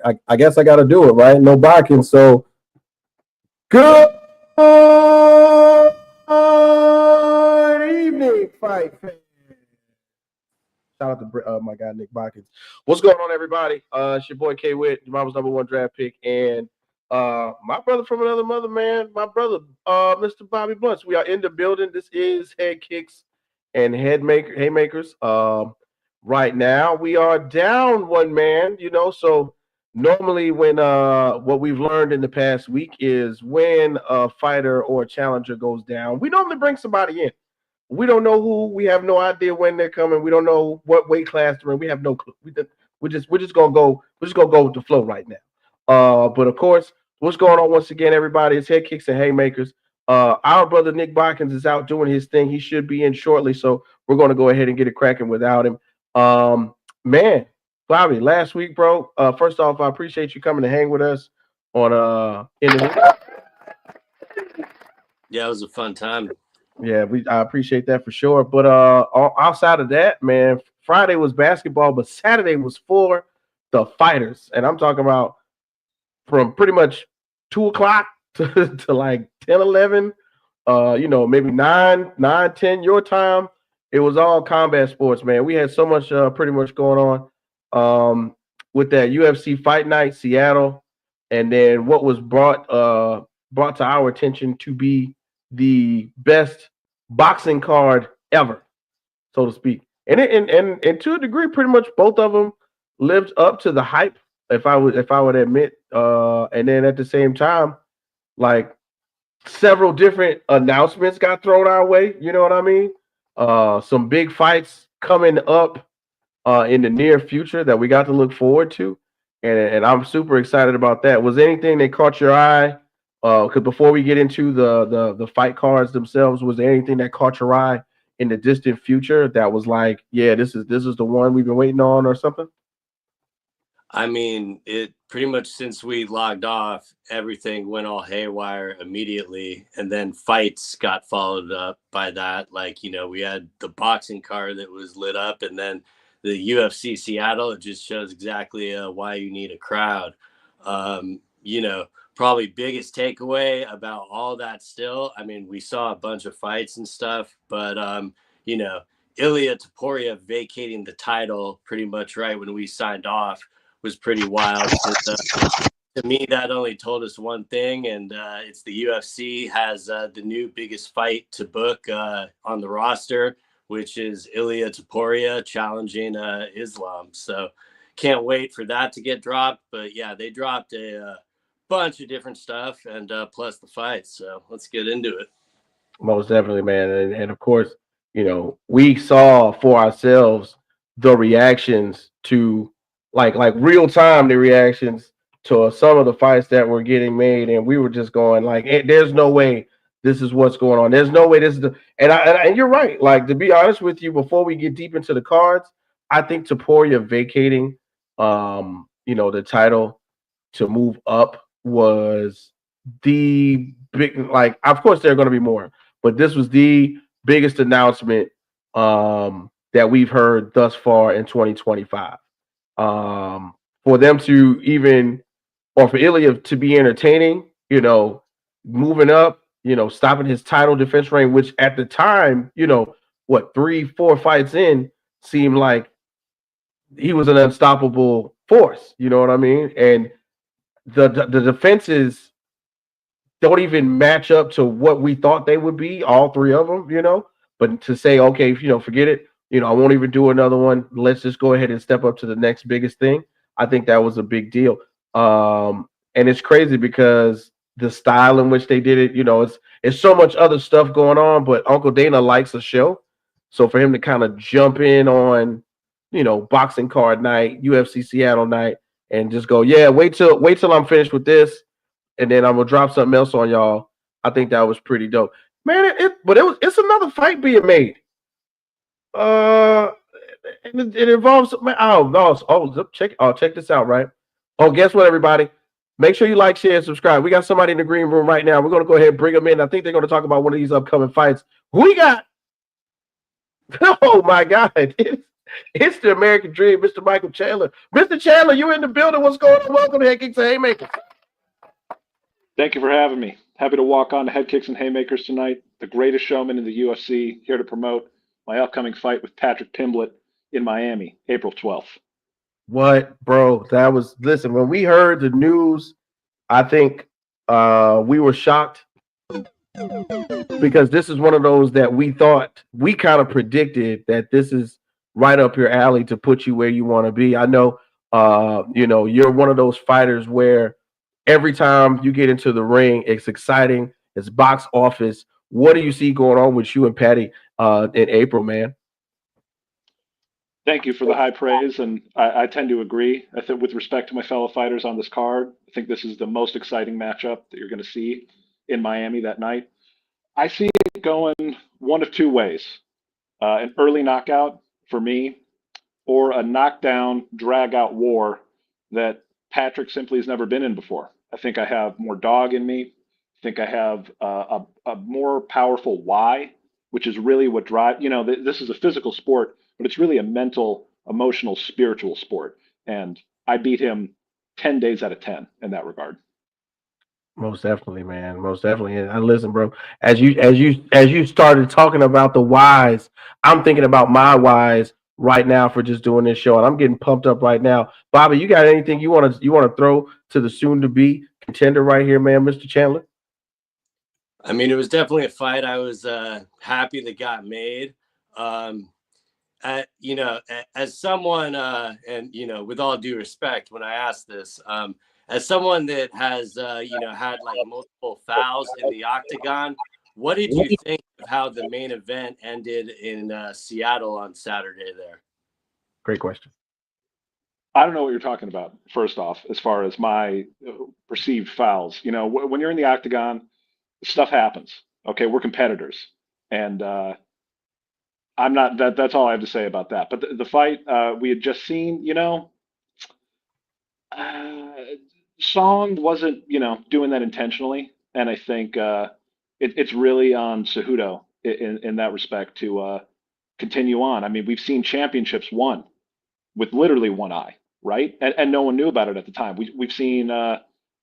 I guess I got to do it, right? No barking. So good evening, fight fans. Shout out to my guy Nick Bockins. What's going on, everybody? It's your boy K Witt, your mama's #1 draft pick, and my brother from another mother, man. My brother, Mr. Bobby Blunts. We are in the building. This is Headkicks and Haymakers. Right now we are down one man. So normally when what we've learned in the past week is when a fighter or a challenger goes down, we normally bring somebody in. We don't know who. We have no idea when they're coming. We don't know what weight class they're in. We have no clue. We're just gonna go. We're just gonna go with the flow right now. But of course, what's going on once again, everybody? It's Head Kicks and Haymakers. Our brother Nick Bockins is out doing his thing. He should be in shortly, so we're gonna go ahead and get it cracking without him. Man, Bobby, last week, bro. First off, I appreciate you coming to hang with us on in the. Yeah, it was a fun time. Yeah, I appreciate that for sure. But outside of that, man, Friday was basketball, but Saturday was for the fighters. And I'm talking about from pretty much 2 o'clock to like 10, 11, maybe 9, 10 your time. It was all combat sports, man. We had so much pretty much going on with that UFC Fight Night, Seattle, and then what was brought to our attention to be the best boxing card ever, so to speak. And to a degree, pretty much both of them lived up to the hype, if I would admit. And then at the same time, like several different announcements got thrown our way. You know what I mean? Some big fights coming up in the near future that we got to look forward to, and I'm super excited about that. Was anything that caught your eye? Because before we get into the fight cards themselves, was there anything that caught your eye in the distant future that was like, yeah, this is the one we've been waiting on or something? I mean, it pretty much since we logged off, everything went all haywire immediately, and then fights got followed up by that. Like, we had the boxing card that was lit up, and then the UFC Seattle. It just shows exactly why you need a crowd. Probably biggest takeaway about all that still, I mean, we saw a bunch of fights and stuff, but, Ilia Topuria vacating the title pretty much right when we signed off was pretty wild. To me, that only told us one thing, and it's the UFC has the new biggest fight to book on the roster, which is Ilia Topuria challenging Islam. So can't wait for that to get dropped. But, yeah, they dropped a bunch of different stuff and plus the fights, so let's get into it. Most definitely, man. And of course, we saw for ourselves the reactions to like real time, the reactions to some of the fights that were getting made, and we were just going like, hey, there's no way this is what's going on. There's no way this is and you're right. Like, to be honest with you, before we get deep into the cards, I think Topuria vacating the title to move up was the big, like, of course there are going to be more, but this was the biggest announcement that we've heard thus far in 2025. For them to even, or for Ilya to be entertaining, moving up, stopping his title defense reign, which at the time, 3-4 fights in, seemed like he was an unstoppable force. You know what I mean? And the defenses don't even match up to what we thought they would be, all three of them, but to say, okay, forget it, I won't even do another one. Let's just go ahead and step up to the next biggest thing. I think that was a big deal. And it's crazy because the style in which they did it, it's so much other stuff going on, but Uncle Dana likes a show. So for him to kind of jump in on, boxing card night, UFC Seattle night, and just go, yeah, wait till I'm finished with this, and then I'm gonna drop something else on y'all. I think that was pretty dope, man. It's another fight being made. It involves, man. Check this out, right? Oh, guess what, everybody? Make sure you like, share, and subscribe. We got somebody in the green room right now. We're gonna go ahead and bring them in. I think they're gonna talk about one of these upcoming fights. Who we got? Oh my God! It's the American Dream, Mr. Michael Chandler. Mr. Chandler, you in the building. What's going on? Welcome to Headkicks Haymakers. Thank you for having me. Happy to walk on to Headkicks and Haymakers tonight. The greatest showman in the UFC, here to promote my upcoming fight with Patrick Pimblett in Miami, April 12th. What, bro? That was, listen, when we heard the news, I think we were shocked because this is one of those that we thought, we kind of predicted that this is right up your alley to put you where you want to be. I know, you're one of those fighters where every time you get into the ring, it's exciting. It's box office. What do you see going on with you and Patty in April, man? Thank you for the high praise, and I tend to agree. I think with respect to my fellow fighters on this card, I think this is the most exciting matchup that you're going to see in Miami that night. I see it going one of two ways. An early knockout for me, or a knockdown, drag out war that Patrick simply has never been in before. I think I have more dog in me. I think I have a more powerful why, which is really what drives, this is a physical sport, but it's really a mental, emotional, spiritual sport. And I beat him 10 days out of 10 in that regard. Most definitely, man. Most definitely. And I listen, bro. As you started talking about the whys, I'm thinking about my whys right now for just doing this show, and I'm getting pumped up right now. Bobby, you got anything you want to throw to the soon to be contender right here, man, Mr. Chandler? I mean, it was definitely a fight I was happy that got made. As someone, and with all due respect, when I asked this, as someone that has, had like multiple fouls in the octagon, what did you think of how the main event ended in Seattle on Saturday there? Great question. I don't know what you're talking about, first off, as far as my perceived fouls. When you're in the octagon, stuff happens. Okay, we're competitors. And I'm not, that's all I have to say about that. But the fight we had just seen, uh, Song wasn't, doing that intentionally. And I think it's really on Cejudo in that respect to continue on. I mean, we've seen championships won with literally one eye, right? And no one knew about it at the time. We've seen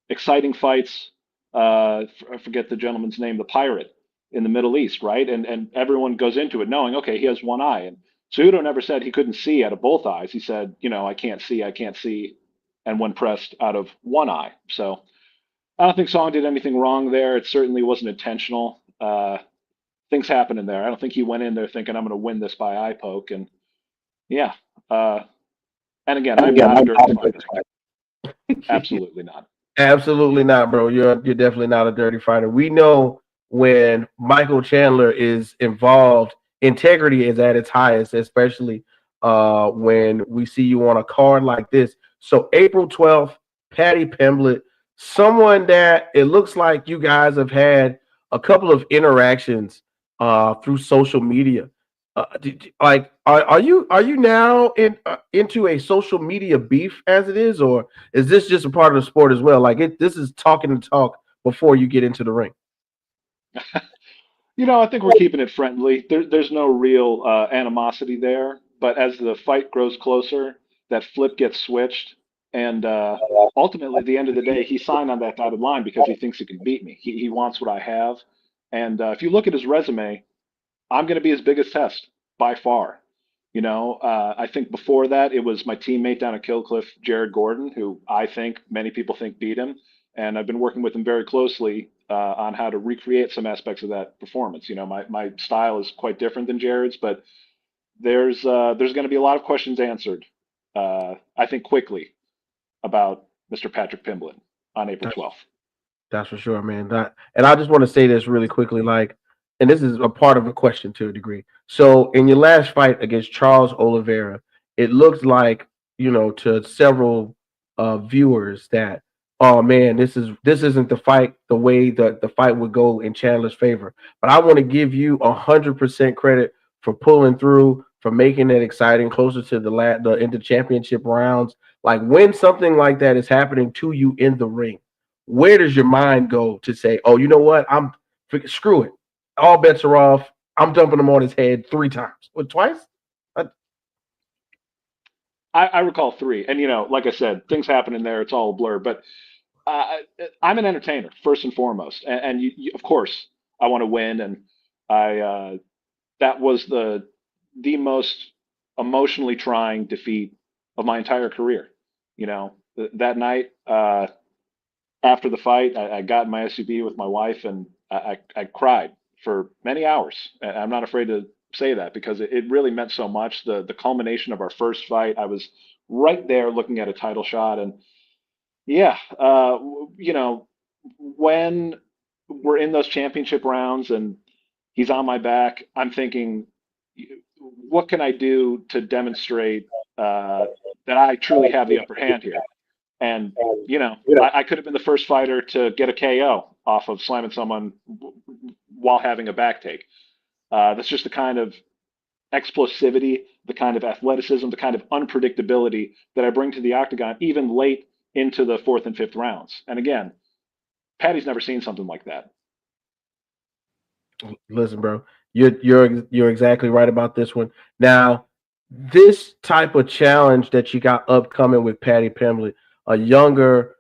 exciting fights. I forget the gentleman's name, the Pirate in the Middle East, right? And everyone goes into it knowing, okay, he has one eye. And Cejudo never said he couldn't see out of both eyes. He said, I can't see, and when pressed out of one eye. So I don't think Song did anything wrong there. It certainly wasn't intentional. Things happen in there. I don't think he went in there thinking I'm going to win this by eye poke. And yeah. And again, I'm not a dirty fighter. Absolutely not. Absolutely not, bro. You're definitely not a dirty fighter. We know when Michael Chandler is involved, integrity is at its highest, especially when we see you on a card like this. So April 12th, Patty Pimblett, someone that it looks like you guys have had a couple of interactions through social media. Are you now into a social media beef as it is, or is this just a part of the sport as well? This is talking the talk before you get into the ring. I think we're keeping it friendly. There's no real animosity there. But as the fight grows closer, that flip gets switched, and ultimately, at the end of the day, he signed on that dotted line because he thinks he can beat me. He wants what I have, and if you look at his resume, I'm going to be his biggest test by far. I think before that, it was my teammate down at Killcliff, Jared Gordon, who I think many people think beat him. And I've been working with him very closely on how to recreate some aspects of that performance. My style is quite different than Jared's, but there's going to be a lot of questions answered, I think, quickly about Mr. Patrick Pimblett on April 12th. That's for sure, man. And I just want to say this really quickly, and this is a part of a question to a degree. So in your last fight against Charles Oliveira, it looked like, to several viewers that, oh man, this isn't the fight the way that the fight would go in Chandler's favor. But I want to give you 100% credit for pulling through, for making it exciting, closer to the into championship rounds. Like when something like that is happening to you in the ring, where does your mind go to say, oh, you know what? Screw it. All bets are off. I'm dumping him on his head 3 times. What, twice? I recall 3. And, like I said, things happen in there. It's all a blur. But I'm an entertainer, first and foremost. And of course, I want to win. And that was the most emotionally trying defeat of my entire career. That night, after the fight, I got in my SUV with my wife, and I cried for many hours. And I'm not afraid to say that because it really meant so much. The culmination of our first fight, I was right there looking at a title shot, and yeah, when we're in those championship rounds and he's on my back, I'm thinking, what can I do to demonstrate that I truly have the upper hand here? And I could have been the first fighter to get a KO off of slamming someone while having a back take. That's just the kind of explosivity, the kind of athleticism, the kind of unpredictability that I bring to the octagon, even late into the 4th and 5th rounds. And again, Patty's never seen something like that. Listen, bro, you're exactly right about this one. Now, this type of challenge that you got upcoming with Patty Pimblett, a younger,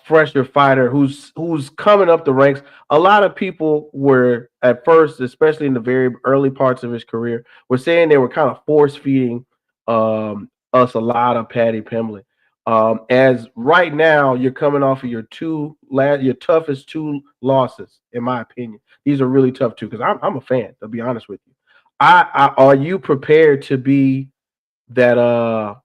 fresher fighter who's coming up the ranks. A lot of people were at first, especially in the very early parts of his career, were saying they were kind of force feeding us a lot of Patty Pimblett. As right now, you're coming off of your toughest 2 losses, in my opinion. These are really tough too, because I'm a fan, to be honest with you. Are you prepared to be that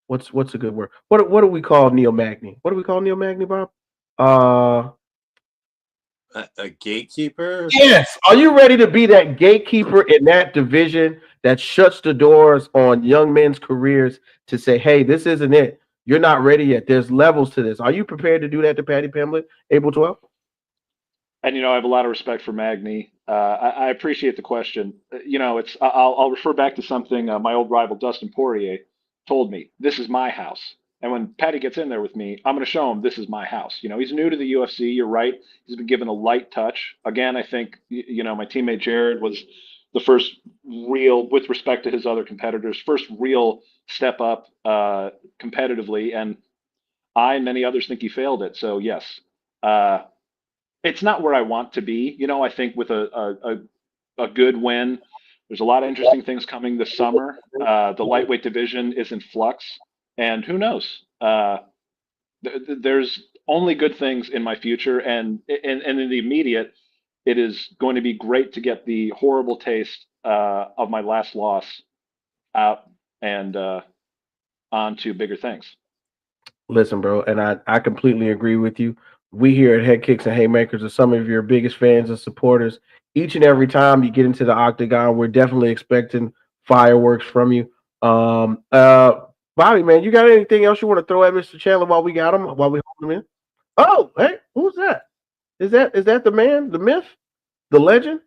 what's a good word? What do we call Neil Magny? What do we call Neil Magny, Bob? A gatekeeper? Yes. Are you ready to be that gatekeeper in that division that shuts the doors on young men's careers to say, hey, this isn't it. You're not ready yet. There's levels to this. Are you prepared to do that to Patty Pimblett, April 12th? And I have a lot of respect for Magny. I appreciate the question. I'll refer back to something my old rival Dustin Poirier told me. This is my house. And when Patty gets in there with me, I'm going to show him this is my house. He's new to the UFC. You're right. He's been given a light touch. Again, I think my teammate Jared was the first real, with respect to his other competitors, first real step up competitively. And I and many others think he failed it. So yes. It's not where I want to be. I think with a good win, there's a lot of interesting things coming this summer. The lightweight division is in flux, and who knows? There's only good things in my future, and in the immediate, it is going to be great to get the horrible taste of my last loss out and on to bigger things. Listen, bro, and I completely agree with you. We here at Headkicks and Haymakers are some of your biggest fans and supporters. Each and every time you get into the octagon, we're definitely expecting fireworks from you. Bobby, man, you got anything else you want to throw at Mr. Chandler while we got him, while we hold him in? Oh, hey, who's that? Is that the man, the myth, the legend?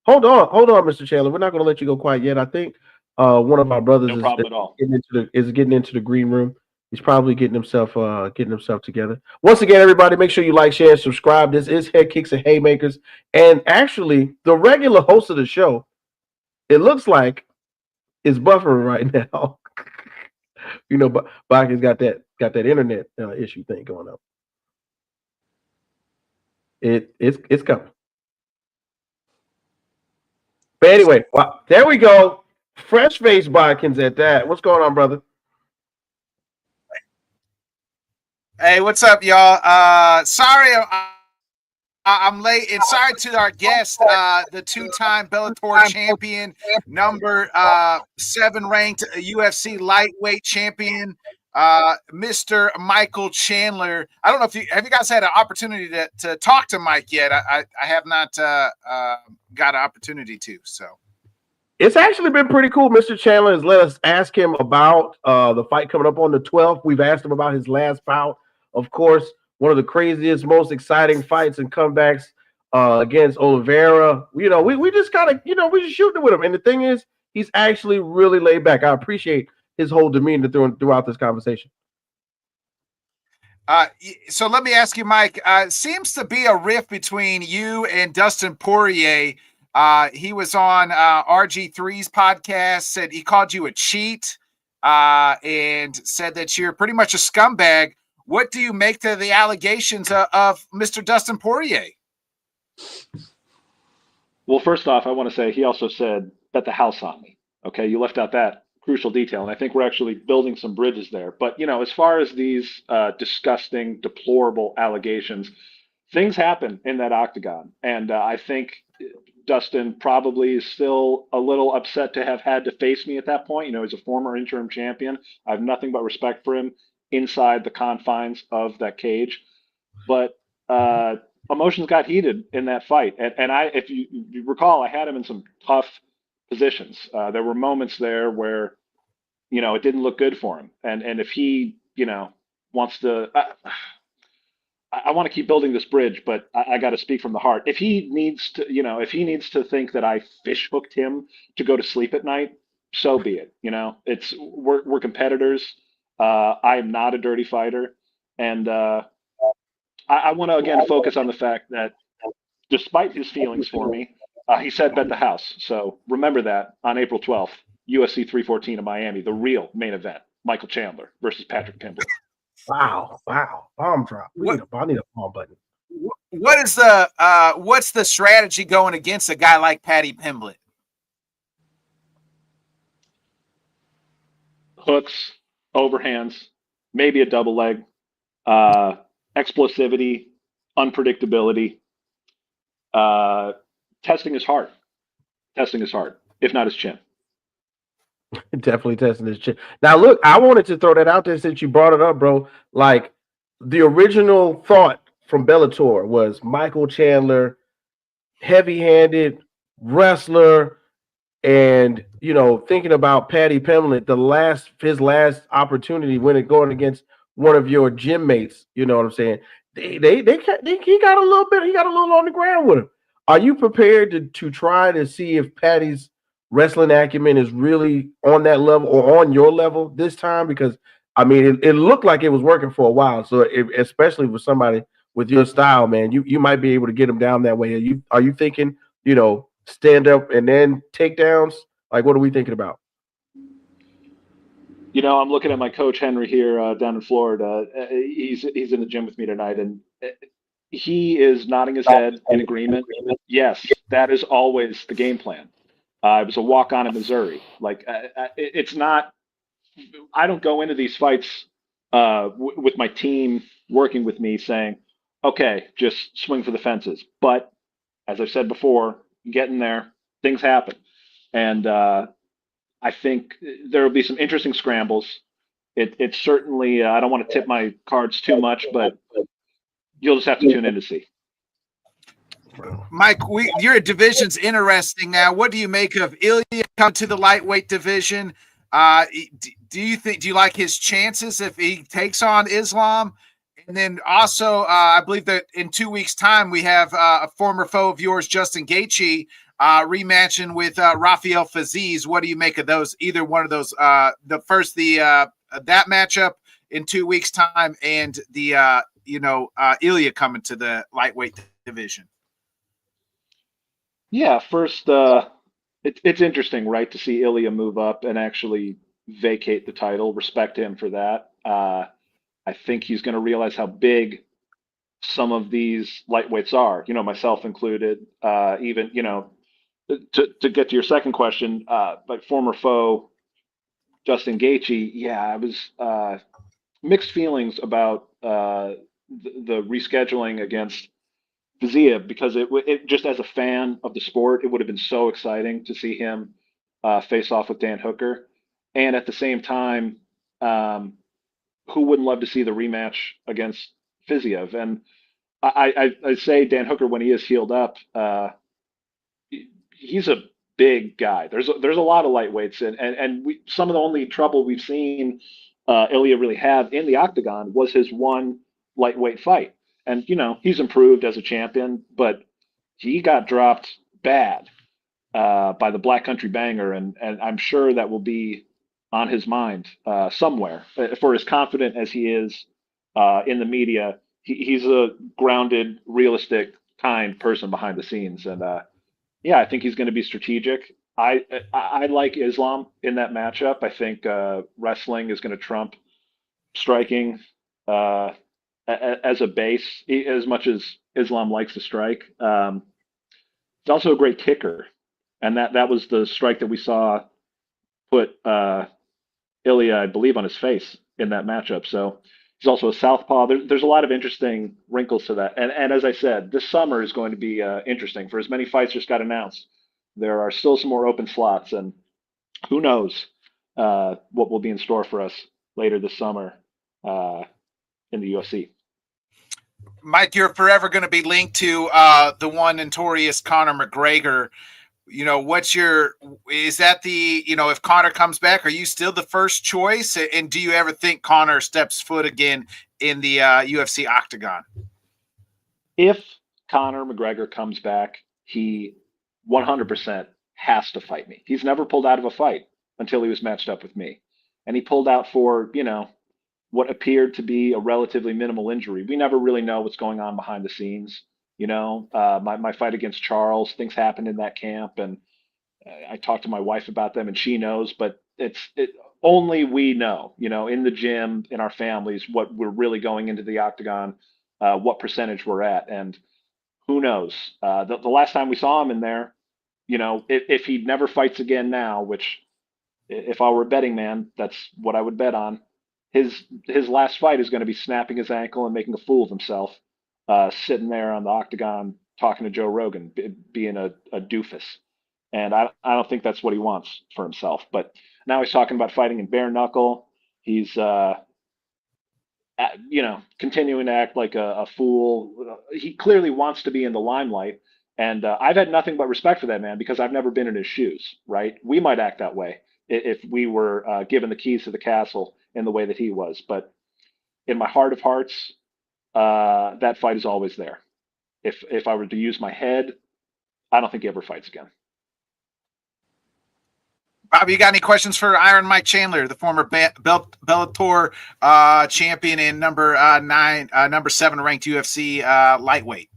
Hold on, Mr. Chandler. We're not going to let you go quite yet. I think one of our brothers No problem at all. is getting into the green room. He's probably getting himself together. Once again, everybody, make sure you like, share, and subscribe. This is Headkicks and Haymakers, and actually, the regular host of the show, it looks like, is buffering right now. But Baki's got that internet issue thing going on. It's coming. But anyway, well, there we go. Fresh face Bikins at that. What's going on, brother? Hey, what's up, y'all? Sorry I'm late, and sorry to our guest, the 2-time Bellator champion, number 7 ranked UFC lightweight champion, Mr. Michael Chandler. I don't know if you guys had an opportunity to talk to Mike yet. I have not got an opportunity to. So it's actually been pretty cool. Mr. Chandler has let us ask him about the fight coming up on the 12th. We've asked him about his last bout. Of course, one of the craziest, most exciting fights and comebacks against Oliveira. We just kind of, we just shooting with him. And the thing is, he's actually really laid back. I appreciate his whole demeanor throughout this conversation. So let me ask you, Mike, seems to be a rift between you and Dustin Poirier. He was on RG3's podcast, said he called you a cheat. and said that you're pretty much a scumbag. What do you make to the allegations of Mr. Dustin Poirier? Well, first off, I want to say he also said bet the house on me. Okay, you left out that crucial detail, and I think we're actually building some bridges there. But as far as these disgusting, deplorable allegations, things happen in that octagon, and I think Dustin probably is still a little upset to have had to face me at that point. He's a former interim champion. I have nothing but respect for him inside the confines of that cage, but emotions got heated in that fight, and if you recall, I had him in some tough positions. There were moments there where it didn't look good for him, and if he wants to, I want to keep building this bridge, but I got to speak from the heart. If he needs to think that I fish hooked him to go to sleep at night, so be it. We're competitors. I am not a dirty fighter, and I want to again focus on the fact that despite his feelings for me, he said bet the house. So remember that on April 12th, UFC 314 in Miami, the real main event, Michael Chandler versus Patrick Pimblett. Wow. Bomb drop. I need a bomb button. What's the strategy going against a guy like Patty Pimblett? Hooks, overhands, maybe a double leg, explosivity, unpredictability. Testing his heart, if not his chin. Definitely testing his chin. Now, look, I wanted to throw that out there since you brought it up, bro. Like, the original thought from Bellator was Michael Chandler, heavy-handed wrestler, and thinking about Patty Pimblett, his last opportunity when going against one of your gym mates. You know what I'm saying? He got a little on the ground with him. Are you prepared to try to see if Patty's wrestling acumen is really on that level or on your level this time? Because I mean, it looked like it was working for a while. So especially with somebody with your style, man, you might be able to get him down that way. Are you thinking, stand up and then takedowns? Like, what are we thinking about? I'm looking at my coach Henry here down in Florida. He's in the gym with me tonight, and he is nodding his head in agreement. Yes, that is always the game plan. It was a walk-on in Missouri. Like, it's not. I don't go into these fights with my team working with me saying, "Okay, just swing for the fences." But as I've said before, get in there, things happen, and I think there will be some interesting scrambles. It's certainly. I don't want to tip my cards too much, but you'll just have to tune in to see. Mike, your division's interesting now. What do you make of Ilya coming to the lightweight division? Do you like his chances if he takes on Islam? And then also, I believe that in 2 weeks' time, we have a former foe of yours, Justin Gaethje, rematching with Rafael Fiziev. What do you make of those? Either one of those, that matchup in 2 weeks' time, and the Ilya coming to the lightweight division. Yeah, first, it's interesting, right, to see Ilya move up and actually vacate the title. Respect him for that. I think he's going to realize how big some of these lightweights are, myself included. Even, to get to your second question, but former foe Justin Gaethje, yeah, I was mixed feelings about the rescheduling against Fiziev, because it just, as a fan of the sport, it would have been so exciting to see him face off with Dan Hooker, and at the same time, who wouldn't love to see the rematch against Fiziev? And I say Dan Hooker, when he is healed up, he's a big guy. There's a lot of lightweights, and some of the only trouble we've seen Ilya really have in the octagon was his one lightweight fight. And, he's improved as a champion, but he got dropped bad by the Black Country Banger. And I'm sure that will be on his mind somewhere. For as confident as he is in the media, he's a grounded, realistic, kind person behind the scenes. And yeah, I think he's going to be strategic. I like Islam in that matchup. I think wrestling is going to trump striking as a base, as much as Islam likes to strike. He's also a great kicker, and that was the strike that we saw put Ilya, I believe, on his face in that matchup. So he's also a southpaw. There's a lot of interesting wrinkles to that. And as I said, this summer is going to be interesting. For as many fights just got announced, there are still some more open slots, and who knows what will be in store for us later this summer in the UFC. Mike, you're forever going to be linked to the one notorious Conor McGregor. Is that if Conor comes back, are you still the first choice? And do you ever think Conor steps foot again in the UFC octagon? If Conor McGregor comes back, he 100% has to fight me. He's never pulled out of a fight until he was matched up with me. And he pulled out for, what appeared to be a relatively minimal injury. We never really know what's going on behind the scenes. My fight against Charles, things happened in that camp, and I talked to my wife about them, and she knows, but only we know, in the gym, in our families, what we're really going into the octagon, what percentage we're at, and who knows? The last time we saw him in there, if he never fights again now, which if I were a betting man, that's what I would bet on. His last fight is going to be snapping his ankle and making a fool of himself, sitting there on the octagon talking to Joe Rogan, being a doofus. And I don't think that's what he wants for himself. But now he's talking about fighting in bare knuckle. He's continuing to act like a fool. He clearly wants to be in the limelight. And I've had nothing but respect for that man because I've never been in his shoes, right? We might act that way if we were given the keys to the castle in the way that he was. But in my heart of hearts, that fight is always there. If I were to use my head, I don't think he ever fights again. Bobby, you got any questions for Iron Mike Chandler, the former Bellator champion and number 7 ranked UFC lightweight?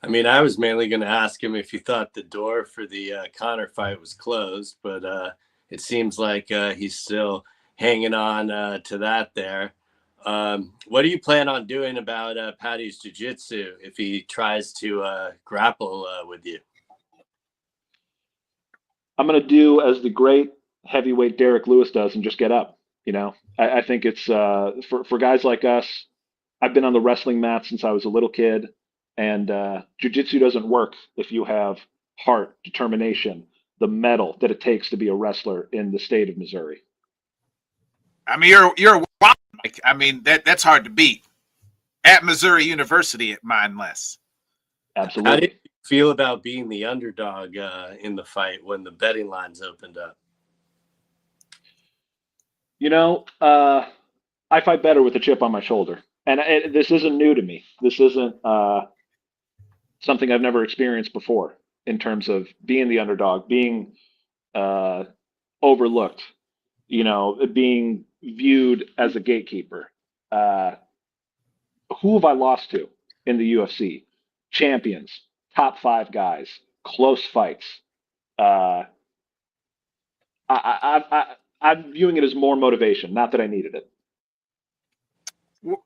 I mean, I was mainly going to ask him if he thought the door for the Conor fight was closed, but it seems like he's still hanging on to that there. What do you plan on doing about Paddy's jiu-jitsu if he tries to grapple with you? I'm going to do as the great heavyweight Derek Lewis does and just get up. I think it's for guys like us. I've been on the wrestling mat since I was a little kid, and jiu-jitsu doesn't work if you have heart, determination, the mettle that it takes to be a wrestler in the state of Missouri. I mean, you're Mike. I mean, that's hard to beat at Missouri University, at mine less. Absolutely. How did you feel about being the underdog in the fight when the betting lines opened up? I fight better with a chip on my shoulder. And this isn't new to me. This isn't something I've never experienced before in terms of being the underdog, being overlooked, being viewed as a gatekeeper. Who have I lost to in the UFC? Champions, top 5 guys, close fights. I'm viewing it as more motivation, not that I needed it.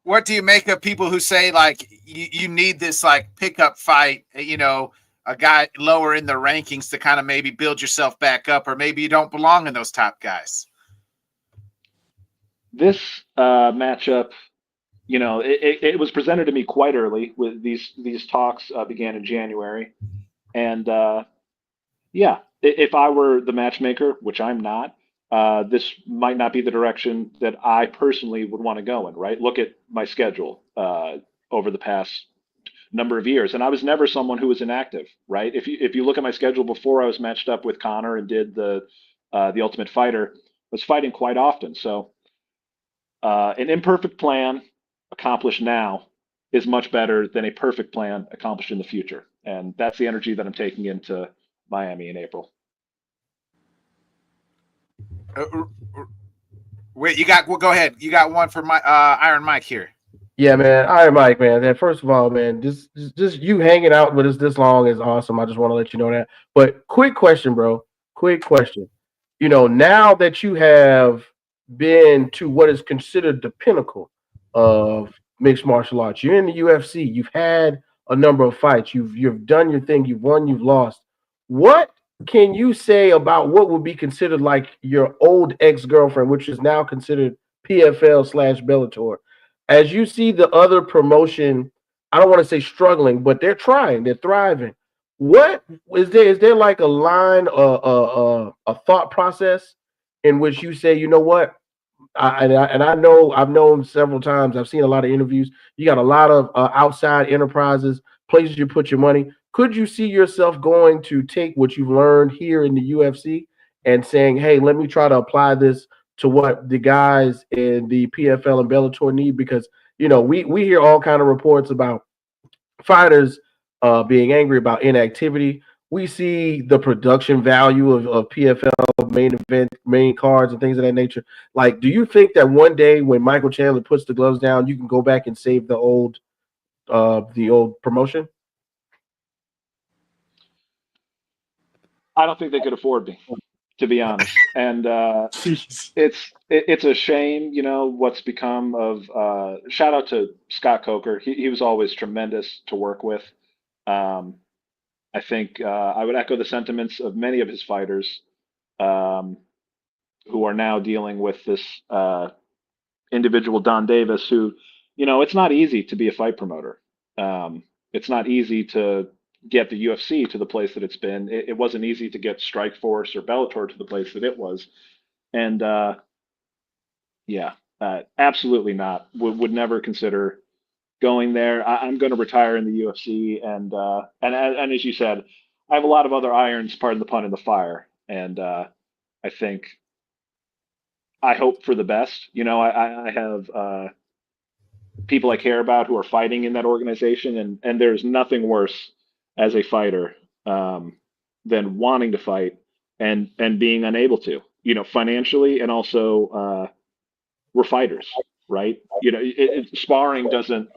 What do you make of people who say, like, you need this, like, pickup fight, a guy lower in the rankings to kind of maybe build yourself back up, or maybe you don't belong in those top guys? This matchup, it was presented to me quite early. With these talks began in January, and if I were the matchmaker, which I'm not, this might not be the direction that I personally would want to go in. Right? Look at my schedule over the past number of years, and I was never someone who was inactive. Right? If you look at my schedule before I was matched up with Conor and did the Ultimate Fighter, I was fighting quite often. So an imperfect plan accomplished now is much better than a perfect plan accomplished in the future. And that's the energy that I'm taking into Miami in April. Wait, go ahead. You got one for my Iron Mike here. Yeah, man. Iron Mike, man. And first of all, man, just you hanging out with us this long is awesome. I just want to let you know that. But quick question, bro. quick question. Now that you have been to what is considered the pinnacle of mixed martial arts, you're in the UFC. You've had a number of fights. You've done your thing. You've won. You've lost. What can you say about what would be considered like your old ex girlfriend, which is now considered PFL slash Bellator? As you see the other promotion, I don't want to say struggling, but they're trying. They're thriving. What is there? Is there like a line, a thought process in which you say, you know what? I know I've known several times. I've seen a lot of interviews. You got a lot of outside enterprises, places you put your money. Could you see yourself going to take what you've learned here in the UFC and saying, "Hey, let me try to apply this to what the guys in the PFL and Bellator need"? Because we hear all kind of reports about fighters being angry about inactivity. We see the production value of PFL main event, main cards, and things of that nature. Like, do you think that one day when Michael Chandler puts the gloves down, you can go back and save the old promotion? I don't think they could afford me, to be honest. And Jeez. it's a shame, what's become of. Shout out to Scott Coker. He was always tremendous to work with. Um, I think I would echo the sentiments of many of his fighters um, who are now dealing with this individual, Don Davis, who, it's not easy to be a fight promoter. It's not easy to get the UFC to the place that it's been. It wasn't easy to get Strikeforce or Bellator to the place that it was. And yeah, absolutely not. Would never consider going there. I'm going to retire in the UFC, and as you said, I have a lot of other irons, pardon the pun, in the fire, and I think I hope for the best. I have people I care about who are fighting in that organization, and there's nothing worse as a fighter than wanting to fight and being unable to, financially, and also we're fighters, right? Sparring doesn't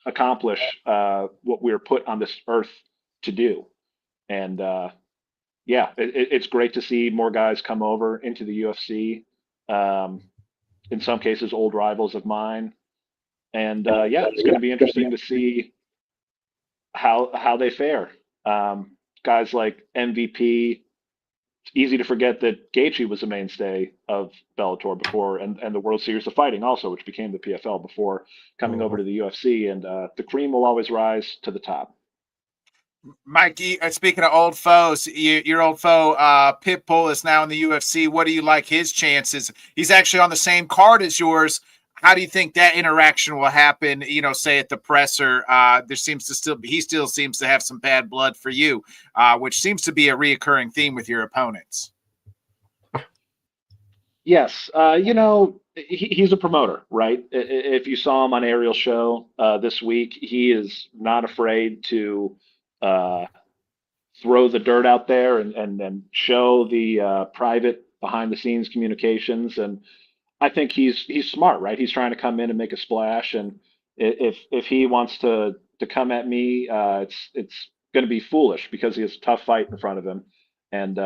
accomplish what we're put on this earth to do. And yeah, it's great to see more guys come over into the UFC. In some cases, old rivals of mine. And yeah, it's going to be interesting to see how they fare. Guys like MVP. It's easy to forget that Gaethje was a mainstay of Bellator before, and the World Series of Fighting also, which became the PFL before coming over to the UFC. And the cream will always rise to the top. Mike, speaking of old foes, your old foe Pitbull is now in the UFC. What do you like his chances? He's actually on the same card as yours. How do you think that interaction will happen? Say at the presser, there seems to he still seems to have some bad blood for you, which seems to be a reoccurring theme with your opponents. Yes, he's a promoter, right? If you saw him on Ariel's show this week, he is not afraid to throw the dirt out there and show the private behind the scenes communications. And I think he's smart, right? He's trying to come in and make a splash. And if he wants to come at me, it's going to be foolish because he has a tough fight in front of him. And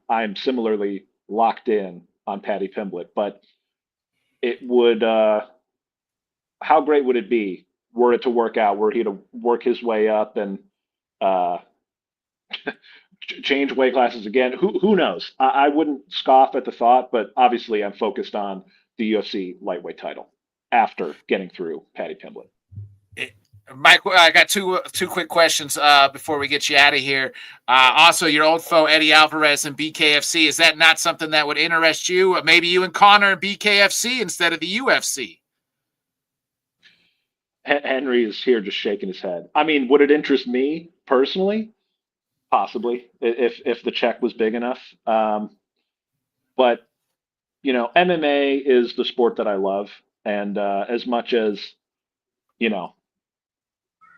I'm similarly locked in on Paddy Pimblett. But it would, how great would it be were it to work out, were he to work his way up and change weight classes again? Who knows? I wouldn't scoff at the thought, but obviously I'm focused on the UFC lightweight title after getting through Paddy Pimblett. Mike, I got two quick questions before we get you out of here. Also, your old foe Eddie Alvarez and BKFC, is that not something that would interest you? Maybe you and Connor and BKFC instead of the UFC. Henry is here just shaking his head. I mean, would it interest me personally? Possibly, if the check was big enough. But MMA is the sport that I love, and as much as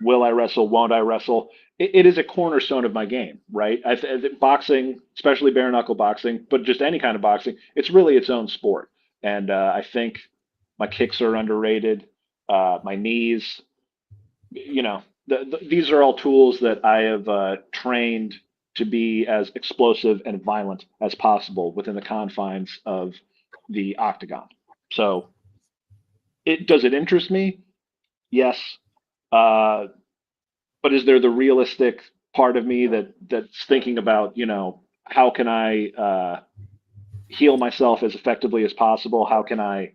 will I wrestle, won't I wrestle? It is a cornerstone of my game, right? Boxing, especially bare knuckle boxing, but just any kind of boxing, it's really its own sport. And I think my kicks are underrated. My knees, these are all tools that I have trained to be as explosive and violent as possible within the confines of the octagon. So does it interest me? Yes. But is there the realistic part of me that's thinking about, how can I heal myself as effectively as possible? How can I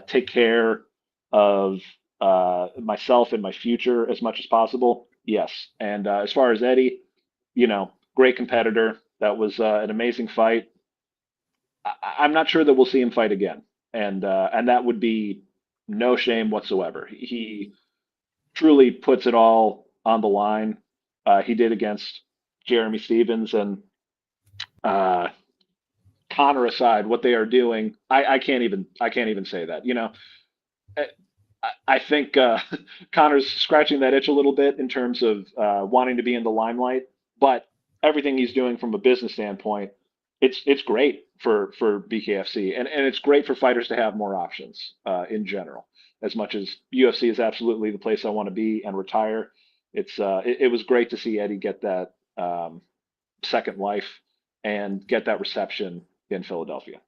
take care of myself and my future as much as possible? Yes. And as far as Eddie, great competitor. That was an amazing fight. I'm not sure that we'll see him fight again, and that would be no shame whatsoever. He truly puts it all on the line. He did against Jeremy Stevens, and Connor aside, what they are doing, I can't even say that. I think Connor's scratching that itch a little bit in terms of wanting to be in the limelight, but everything he's doing from a business standpoint, it's great for BKFC, and it's great for fighters to have more options in general. As much as UFC is absolutely the place I want to be and retire, it was great to see Eddie get that second life and get that reception in Philadelphia.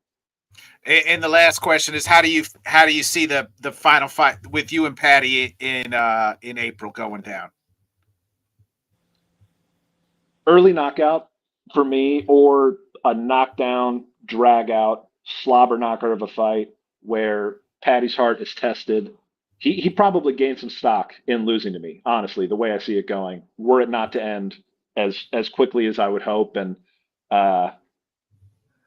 And the last question is, how do you see the final fight with you and Patty in April going down? Early knockout for me, or a knockdown, drag out, slobber knocker of a fight where Patty's heart is tested. He probably gained some stock in losing to me, honestly, the way I see it going, were it not to end as quickly as I would hope. And yeah,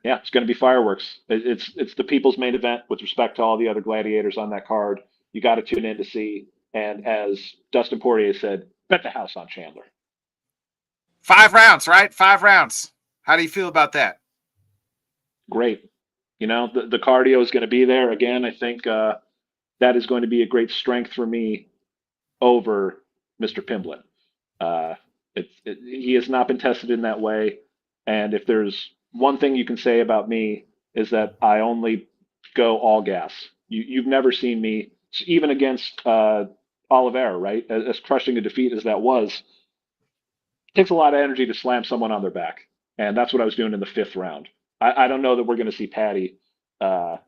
it's going to be fireworks. It's the people's main event with respect to all the other gladiators on that card. You got to tune in to see. And as Dustin Poirier said, bet the house on Chandler. 5 rounds, right? 5 rounds. How do you feel about that? Great. The cardio is going to be there. Again, I think that is going to be a great strength for me over Mr. Pimblett. He has not been tested in that way. And if there's one thing you can say about me, is that I only go all gas. You've never seen me, even against Oliveira, right? As crushing a defeat as that was, it takes a lot of energy to slam someone on their back. And that's what I was doing in the 5th round. I don't know that we're going to see Patty, were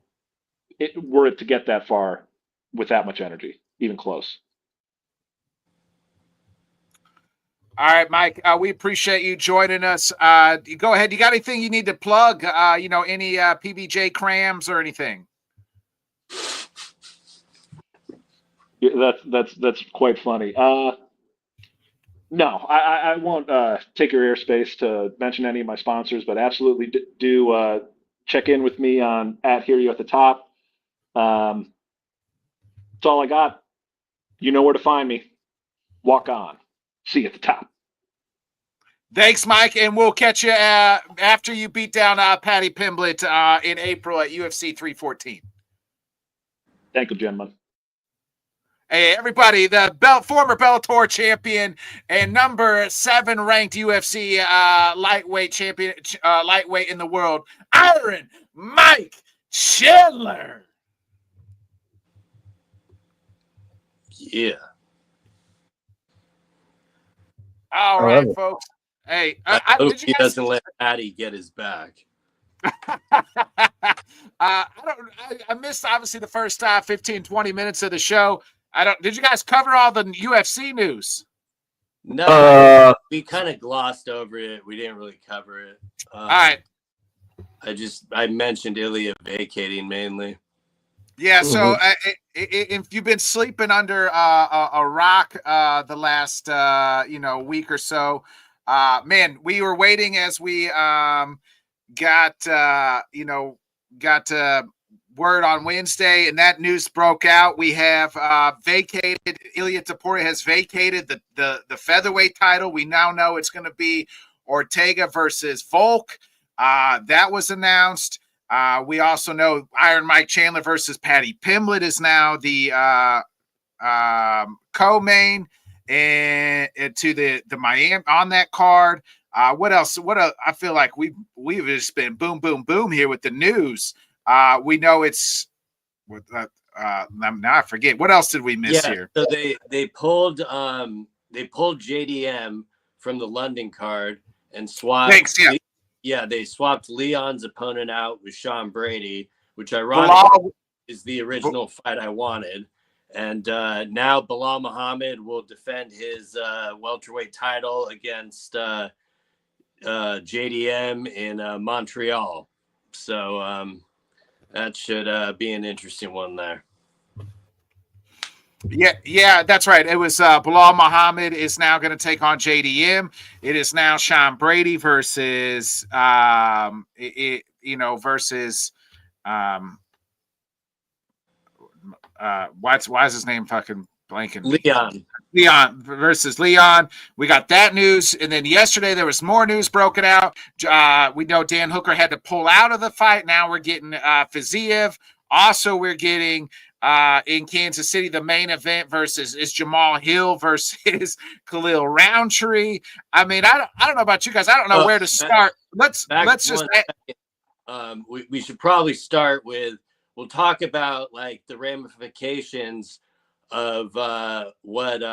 it to get that far with that much energy, even close. All right, Mike, we appreciate you joining us. Go ahead. You got anything you need to plug? Any PBJ crams or anything? Yeah, that's quite funny. No, I won't take your airspace to mention any of my sponsors, but absolutely do check in with me on @HearYou at the top. That's all I got. You know where to find me. Walk on. See you at the top. Thanks, Mike, and we'll catch you after you beat down Patty Pimblett in April at UFC 314. Thank you, gentlemen. Hey, everybody, the former Bellator champion and number 7 ranked UFC lightweight champion, lightweight in the world, Iron Mike Chandler. Yeah. All right, folks. Hey, I hope he doesn't let Patty get his back. I missed obviously the first 15, 20 minutes of the show. Did you guys cover all the UFC news? No, we kind of glossed over it. We didn't really cover it. All right. I mentioned Ilya vacating mainly. Yeah, so if you've been sleeping under a rock the last week or so, man, we were waiting as we got word on Wednesday, and that news broke out. We have vacated. Ilya Topuria has vacated the featherweight title. We now know it's going to be Ortega versus Volk. That was announced. We also know Iron Mike Chandler versus Patty Pimblett is now the co-main and to the Miami on that card. What else? I feel like we've just been boom, boom, boom here with the news. We know it's now I forget. What else did we miss here? So they pulled JDM from the London card, and swapped. Thanks, yeah. Yeah, they swapped Leon's opponent out with Sean Brady, which Bilal, ironically is the original fight I wanted. And now Bilal Muhammad will defend his welterweight title against JDM in Montreal. So that should be an interesting one there. Yeah, that's right. It was Bilal Muhammad is now going to take on JDM. It is now Sean Brady versus versus why is his name fucking blanking? Leon versus Leon. We got that news, and then yesterday there was more news broken out. We know Dan Hooker had to pull out of the fight. Now we're getting Fiziev. Also, we're getting in Kansas City the main event versus is Jamal Hill versus Khalil Roundtree. I mean, I don't know about you guys. I don't know where to start. Let's just. We should probably start with. We'll talk about like the ramifications of what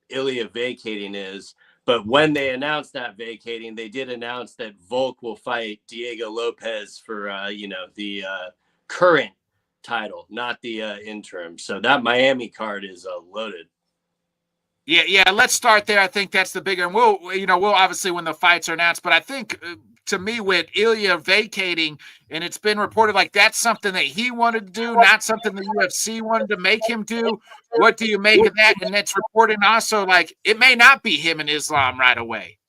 Ilya vacating is. But when they announced that vacating, they did announce that Volk will fight Diego Lopez for the current title, not the interim. So that Miami card is loaded. Yeah. Let's start there. I think that's the bigger. And we'll obviously when the fights are announced. But I think to me, with Ilya vacating, and it's been reported like that's something that he wanted to do, not something the UFC wanted to make him do. What do you make of that? And that's reported also like it may not be him and Islam right away.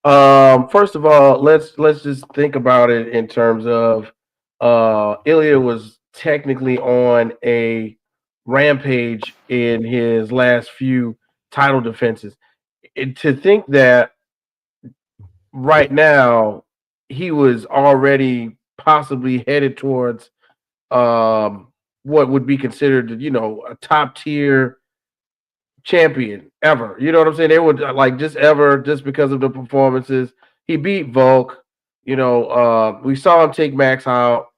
First of all, let's just think about it in terms of Ilya was technically on a rampage in his last few title defenses. To think that right now he was already possibly headed towards what would be considered, a top tier champion ever. You know what I'm saying? They would just because of the performances. He beat Volk. We saw him take Max out.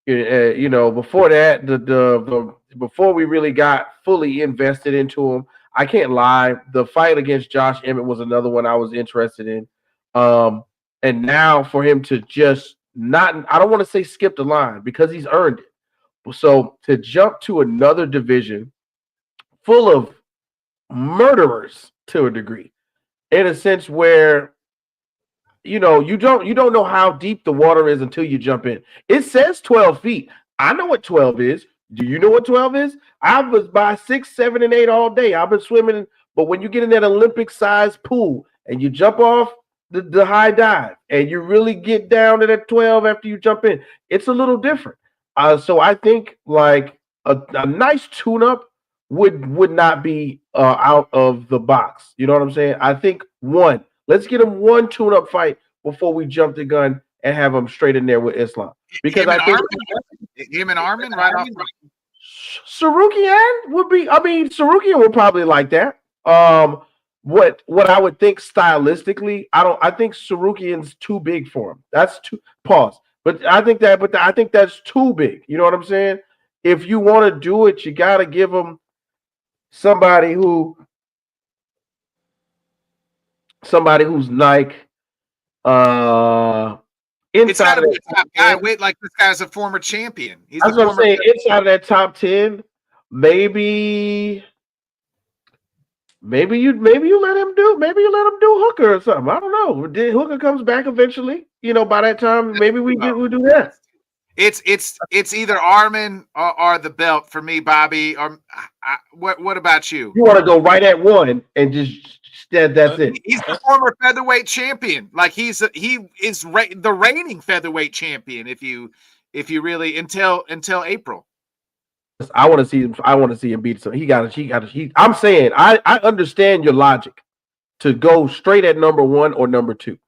Before that, the before we really got fully invested into him, I can't lie. The fight against Josh Emmett was another one I was interested in. And now for him to just I don't want to say skip the line because he's earned it. So to jump to another division full of murderers to a degree, in a sense where you don't know how deep the water is until you jump in. It says 12 feet. I know what 12 is. Do you know what 12 is? I was by 6, 7, and 8 all day. I've been swimming, but when you get in that Olympic-sized pool and you jump off the high dive and you really get down to that 12 after you jump in, it's a little different. So I think like a nice tune-up would not be out of the box. You know what I'm saying? I think let's get him one tune-up fight before we jump the gun and have him straight in there with Islam. Because I think him and Armin right off. Sarukian would be. I mean, Sarukian would probably like that. What I would think stylistically, I think Sarukian's too big for him. That's too pause. But I think that's too big. You know what I'm saying? If you want to do it, you got to give him somebody who's like inside of the top guy. Wait, like this guy's a former champion. That's what I'm saying. Inside of that top 10, maybe you let him do Hooker or something. I don't know. Hooker comes back eventually. By that time, maybe we'll do that. It's either Armin or the belt for me, Bobby. Or what about you? You want to go right at one and just that's it. He's the former featherweight champion. Like he is the reigning featherweight champion. If you really until April. I want to see him. I want to see him beat some. I'm saying I understand your logic to go straight at number 1 or number 2.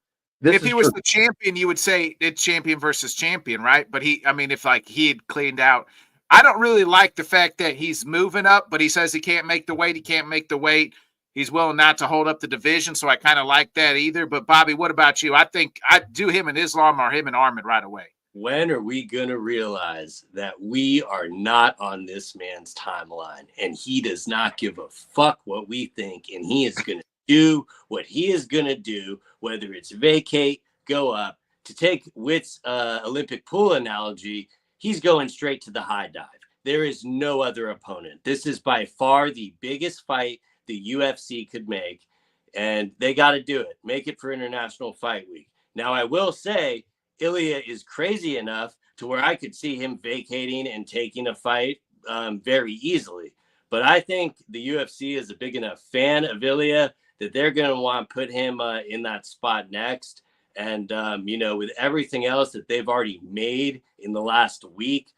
If he was the champion, you would say it's champion versus champion, right? But if like he had cleaned out, I don't really like the fact that he's moving up, but he says he can't make the weight. He can't make the weight. He's willing not to hold up the division, so I kind of like that either. But Bobby, what about you? I think I'd do him and Islam or him and Armin right away. When are we going to realize that we are not on this man's timeline and he does not give a fuck what we think and he is going to do what he is going to do, whether it's vacate, go up. To take Witt's Olympic pool analogy, he's going straight to the high dive. There is no other opponent. This is by far the biggest fight the UFC could make, and they got to do it. Make it for International Fight Week. Now, I will say, Ilya is crazy enough to where I could see him vacating and taking a fight very easily. But I think the UFC is a big enough fan of Ilya that they're going to want to put him in that spot next. And, with everything else that they've already made in the last week,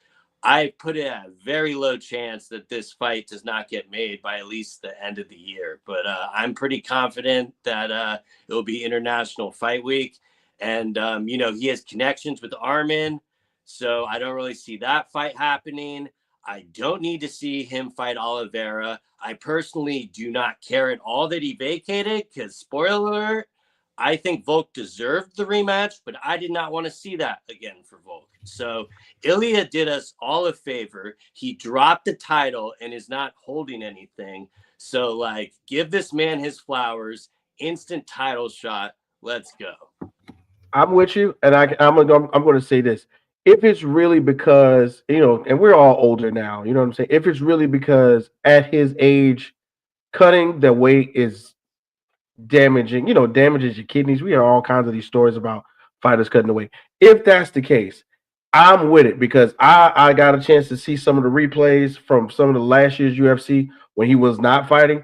I put it at a very low chance that this fight does not get made by at least the end of the year. But I'm pretty confident that it'll be International Fight Week. And, he has connections with Armin, so I don't really see that fight happening. I don't need to see him fight Oliveira. I personally do not care at all that he vacated because, spoiler alert, I think Volk deserved the rematch, but I did not want to see that again for Volk. So Ilya did us all a favor. He dropped the title and is not holding anything. So, give this man his flowers. Instant title shot. Let's go. I'm with you, and I'm going to say this. If it's really because, and we're all older now, you know what I'm saying? If it's really because at his age, cutting the weight is damages your kidneys. We hear all kinds of these stories about fighters cutting the weight. If that's the case, I'm with it because I got a chance to see some of the replays from some of the last year's UFC when he was not fighting.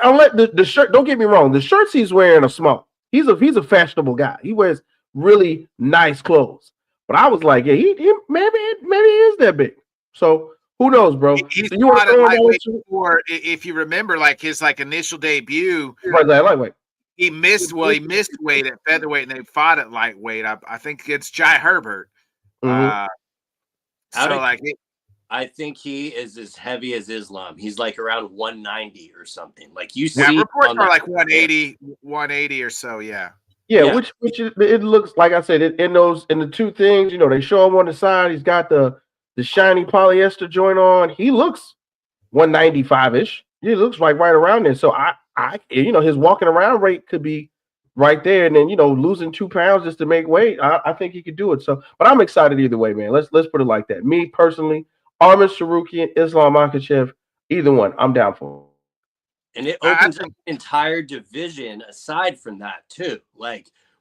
I'll let the shirt, don't get me wrong, the shirts he's wearing are small. He's a fashionable guy. He wears really nice clothes. But I was like, yeah, maybe he is that big. So who knows, bro? He's so you want to lightweight before, if you remember, his initial debut. Right, lightweight. He missed weight at featherweight, and they fought at lightweight. I think against Jai Herbert. Mm-hmm. I think he is as heavy as Islam. He's around 190 or something. You see, reports are 180 or so. Yeah. Yeah, which it looks like I said in the two things, they show him on the side. He's got the shiny polyester joint on. He looks 195-ish. He looks right around there. So I his walking around rate could be right there, and then losing 2 pounds just to make weight. I think he could do it. So, but I'm excited either way, man. Let's put it like that. Me personally, Arman Sarukian, Islam Makhachev, either one, I'm down for. And it opens up an entire division aside from that too.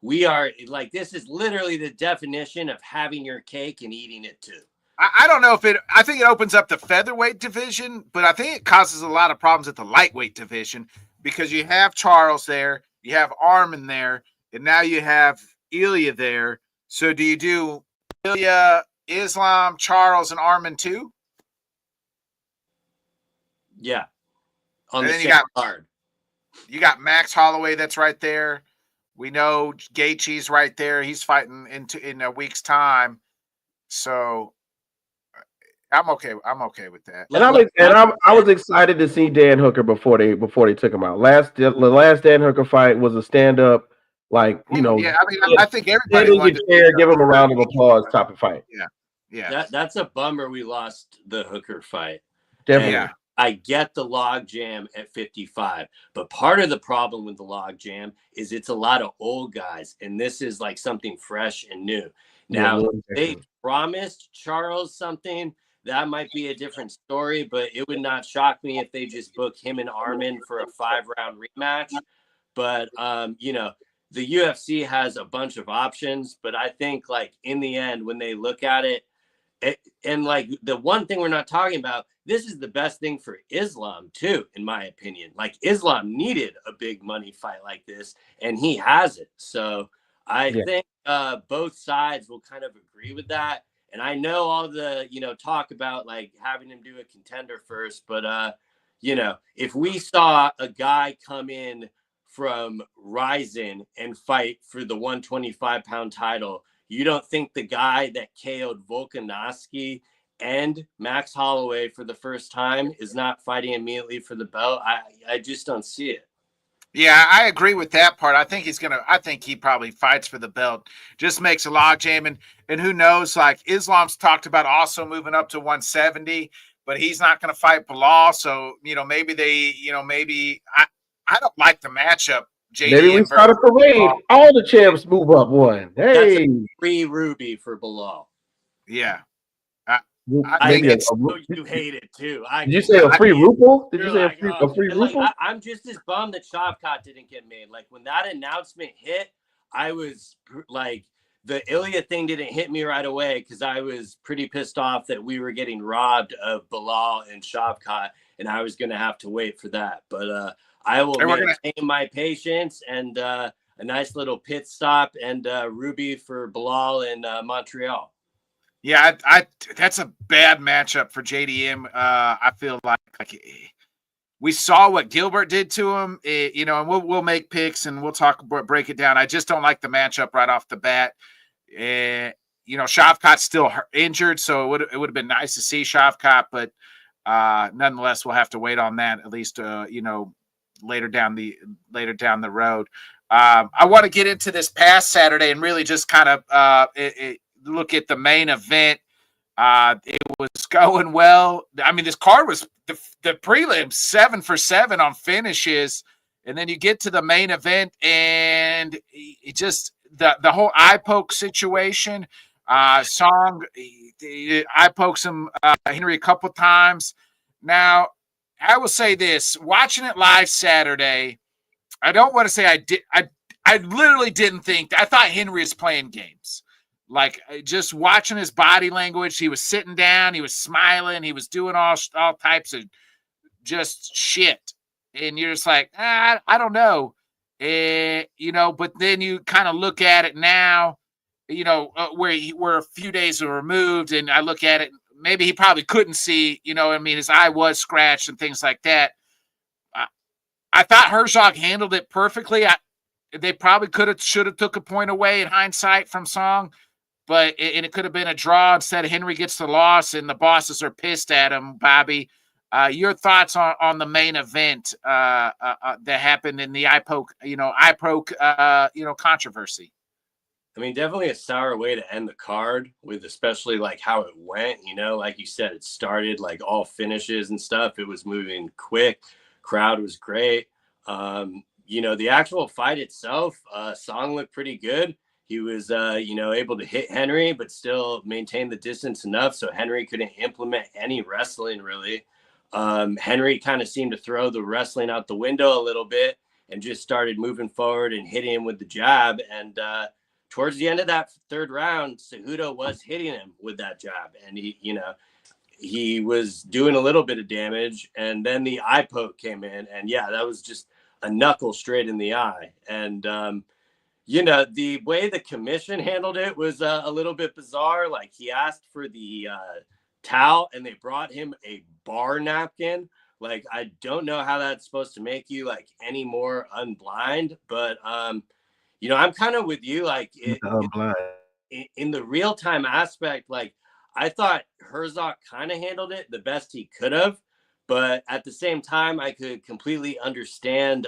We are this is literally the definition of having your cake and eating it too. I don't know I think it opens up the featherweight division, but I think it causes a lot of problems at the lightweight division because you have Charles there, you have Armin there, and now you have Ilya there. So do you do Ilya, Islam, Charles, and Armin too? Yeah. On the same card. You got Max Holloway that's right there. We know Gaethje's right there. He's fighting in a week's time. So I'm okay with that. I was excited to see Dan Hooker before they took him out. The last Dan Hooker fight was a stand up, I think everybody wanted to give him a round of applause type of fight. Yeah. That's a bummer we lost the Hooker fight. Definitely. And I get the log jam at 55, but part of the problem with the log jam is it's a lot of old guys, and this is something fresh and new. Now, they promised Charles something. That might be a different story, but it would not shock me if they just book him and Armin for a 5-round rematch. But, the UFC has a bunch of options, but I think in the end, when they look at it, and the one thing we're not talking about, this is the best thing for Islam too, in my opinion. Islam needed a big money fight like this, and he has it. So I think both sides will kind of agree with that. And I know all the, talk about having him do a contender first, but if we saw a guy come in from Ryzen and fight for the 125-pound title, you don't think the guy that KO'd Volkanovski and Max Holloway for the first time is not fighting immediately for the belt? I just don't see it. Yeah, I agree with that part. I think he probably fights for the belt. Just makes a logjam, and who knows? Islam's talked about also moving up to 170, but he's not going to fight Bilal. So maybe I don't like the matchup. Maybe we JDM start a parade. All the champs move up one. That's Hey, a free Ruby for Bilal. Yeah. I I think maybe it's know you hate it too. did you say a free Rupal? Did you You're say like, a free and like Rupal? I'm just as bummed that Shavkat didn't get made. Like when that announcement hit, I was like, the Ilya thing didn't hit me right away because I was pretty pissed off that we were getting robbed of Bilal and Shavkat, and I was gonna have to wait for that. But I will maintain my patience and a nice little pit stop and Ruby for Bilal in Montreal. Yeah, I that's a bad matchup for JDM. I feel like we saw what Gilbert did to him, you know, and we'll make picks and we'll break it down. I just don't like the matchup right off the bat. You know, Shavkat's still injured, so it would have been nice to see Shavkat, but nonetheless, we'll have to wait on that at least. You know, later down the road. I want to get into this past Saturday and really just kind of look at the main event. It was going well. I mean, this card was the prelims 7 for 7 on finishes, and then you get to the main event, and it just the whole eye poke situation. Song eye pokes him Henry a couple times. Now, I will say this: watching it live Saturday, I don't want to say I did. I literally didn't think. I thought Henry was playing games. Like just watching his body language, he was sitting down, he was smiling, he was doing all types of just shit, and you're just like, I don't know, you know. But then you kind of look at it now, you know, we're a few days removed, and I look at it. Maybe he probably couldn't see, you know. I mean, his eye was scratched and things like that. I thought Herzog handled it perfectly. They probably should have took a point away in hindsight from Song. But it could have been a draw. Instead, Henry gets the loss, and the bosses are pissed at him. Bobby, your thoughts on the main event that happened in the IPRO controversy? I mean, definitely a sour way to end the card with, especially like how it went. You know, like you said, it started like all finishes and stuff. It was moving quick. Crowd was great. You know, the actual fight itself, Song looked pretty good. He was, you know, able to hit Henry, but still maintain the distance enough so Henry couldn't implement any wrestling, really. Henry kind of seemed to throw the wrestling out the window a little bit and just started moving forward and hitting him with the jab. And towards the end of that third round, Cejudo was hitting him with that jab. And he, you know, he was doing a little bit of damage. And then the eye poke came in. And yeah, that was just a knuckle straight in the eye. And, you know, the way the commission handled it was a little bit bizarre. Like he asked for the towel and they brought him a bar napkin. Like, I don't know how that's supposed to make you like any more unblind, but you know, I'm kind of with you. Like in the real time aspect, like I thought Herzog kind of handled it the best he could have. But at the same time, I could completely understand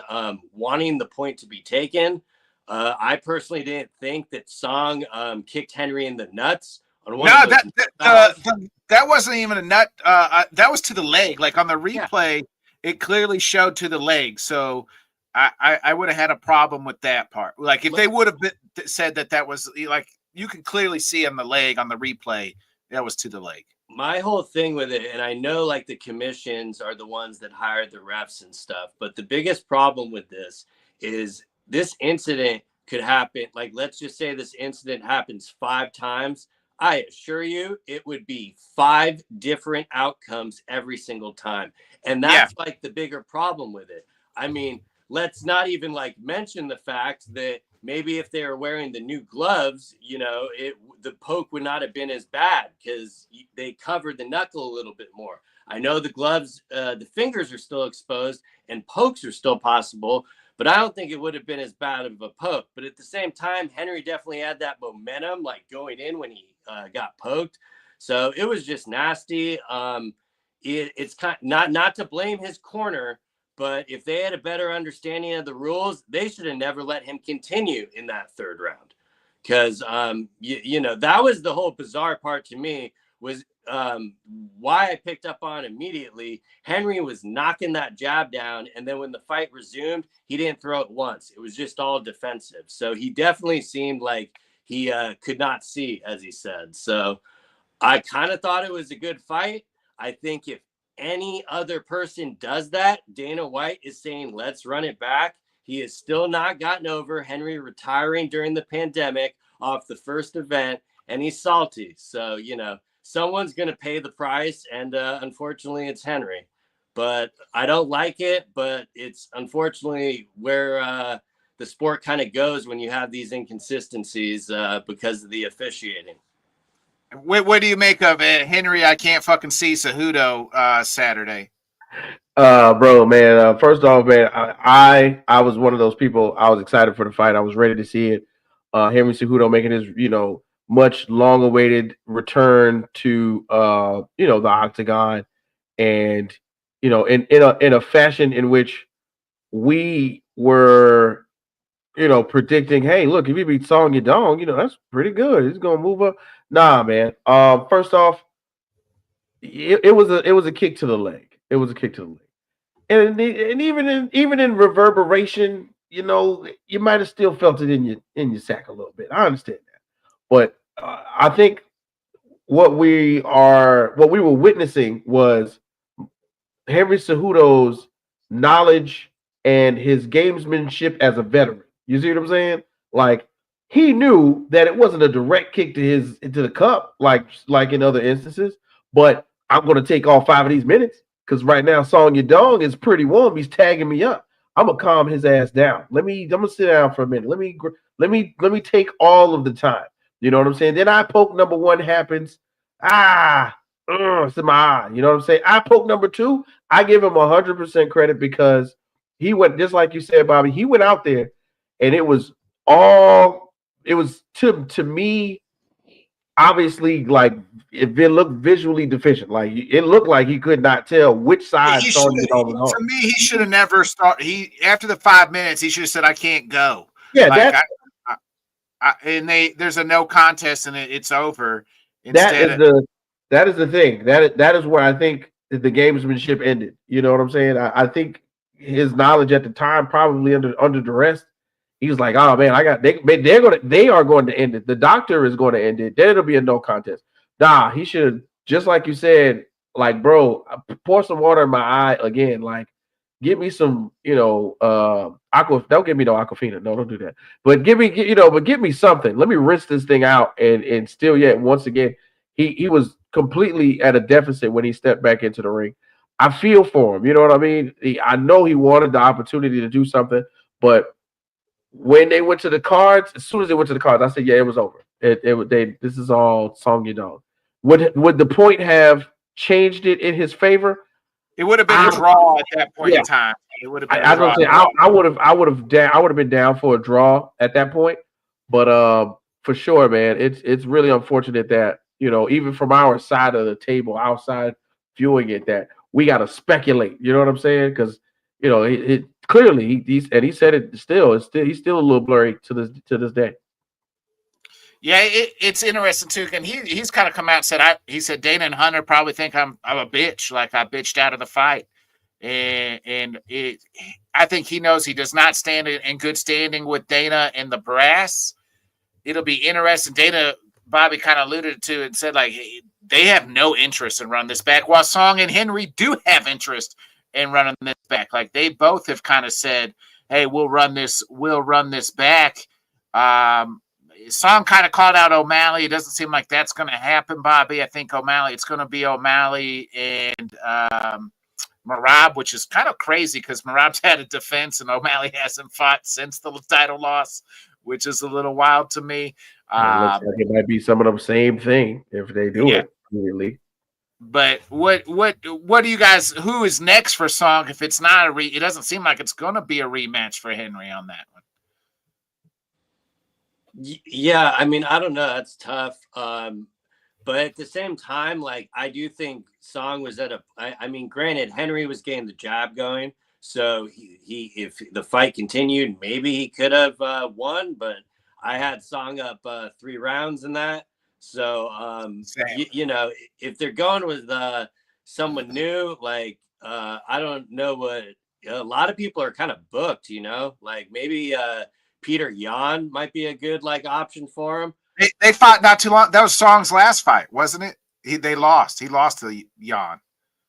wanting the point to be taken. I personally didn't think that Song kicked Henry in the nuts. That wasn't even a nut. That was to the leg. Like on the replay, it clearly showed to the leg. So I would have had a problem with that part. Like if they would have said that was like, you can clearly see on the leg on the replay, that was to the leg. My whole thing with it, and I know like the commissions are the ones that hired the refs and stuff, but the biggest problem with this is this incident could happen. Like, let's just say this incident happens 5 times. I assure you it would be 5 different outcomes every single time. And that's like the bigger problem with it. I mean, let's not even like mention the fact that maybe if they were wearing the new gloves, you know, the poke would not have been as bad because they covered the knuckle a little bit more. I know the gloves, the fingers are still exposed and pokes are still possible, but I don't think it would have been as bad of a poke. But at the same time, Henry definitely had that momentum, like going in when he got poked. So it was just nasty. It's kind of, not to blame his corner, but if they had a better understanding of the rules, they should have never let him continue in that third round. Because, you know, that was the whole bizarre part to me was why I picked up on immediately, Henry was knocking that jab down, and then when the fight resumed, he didn't throw it once. It was just all defensive. So he definitely seemed like he could not see, as he said. So I kind of thought it was a good fight. I think if any other person does that, Dana White is saying, let's run it back. He has still not gotten over Henry retiring during the pandemic off the first event, and he's salty. So, someone's going to pay the price, and unfortunately, it's Henry. But I don't like it, but it's unfortunately where the sport kind of goes when you have these inconsistencies because of the officiating. What do you make of it, Henry? I can't fucking see Cejudo Saturday. Bro, man. First off, man, I was one of those people. I was excited for the fight. I was ready to see it. Henry Cejudo making his, much long-awaited return to, the octagon, and in a fashion in which we were, predicting, hey, look, if he beats Song Yadong, that's pretty good. He's gonna move up. Nah, man. First off, it was a kick to the leg. It was a kick to the leg. And even in reverberation, you might have still felt it in your sack a little bit. I understand that, but I think what we were witnessing was Henry Cejudo's knowledge and his gamesmanship as a veteran. You see what I'm saying? Like, he knew that it wasn't a direct kick to the cup, like in other instances, but I'm going to take all 5 of these minutes. Because right now, Song Yadong is pretty warm. He's tagging me up. I'm gonna calm his ass down. I'm gonna sit down for a minute. Let me take all of the time. You know what I'm saying? Then I poke number 1 happens. It's in my eye. You know what I'm saying? I poke number 2. I give him 100% credit because he went, just like you said, Bobby. He went out there, and it was to me. Obviously, like, it looked visually deficient. Like, it looked like he could not tell which side. To me, he should have never started. After the 5 minutes, he should have said, "I can't go." Yeah, like, there's a no contest, and it's over. That is the thing. That is where I think the gamesmanship ended. You know what I'm saying? I think his knowledge at the time, probably under duress. He was like, "Oh man, they are going to end it. The doctor is going to end it. Then it'll be a no contest." Nah, he should, just like you said, like, bro, pour some water in my eye again. Like, give me some, aqua. Don't give me no Aquafina. No, don't do that. But give me something. Let me rinse this thing out. And still, yet once again, he was completely at a deficit when he stepped back into the ring. I feel for him. You know what I mean? I know he wanted the opportunity to do something, but when they went to the cards, as soon as they went to the cards, I said, "Yeah, it was over. This is all Song Yadong." Would the point have changed it in his favor? It would have been a draw at that point in time. It would have been. I would have been down for a draw at that point. But for sure, man, it's really unfortunate that even from our side of the table, outside viewing it, that we got to speculate. You know what I'm saying? Because clearly, he said it still. He's still a little blurry to this day. Yeah, it's interesting too. And he's kind of come out and said, he said Dana and Hunter probably think I'm a bitch, like I bitched out of the fight, and I think he knows he does not stand in good standing with Dana and the brass. It'll be interesting. Bobby kind of alluded to and said, like, hey, they have no interest in running this back, while Song and Henry do have interest in running this back. Like, they both have kind of said, "Hey, we'll run this back." Song kind of called out O'Malley. It doesn't seem like that's going to happen, Bobby. I think it's going to be O'Malley and Merab, which is kind of crazy because Merab's had a defense and O'Malley hasn't fought since the title loss, which is a little wild to me. It looks like it might be some of the same thing if they do it immediately. But what do you guys? Who is next for Song? If it's not it doesn't seem like it's going to be a rematch for Henry on that one. Yeah, I mean, I don't know. That's tough. But at the same time, like, I do think Song was I mean, granted, Henry was getting the jab going. So he if the fight continued, maybe he could have won. But I had Song up 3 rounds in that. So, Same. you know, if they're going with someone new, like I don't know what a lot of people are kind of booked. You know, like maybe Peter Yan might be a good like option for him. They fought not too long. That was Song's last fight, wasn't it? They lost. He lost to Yan.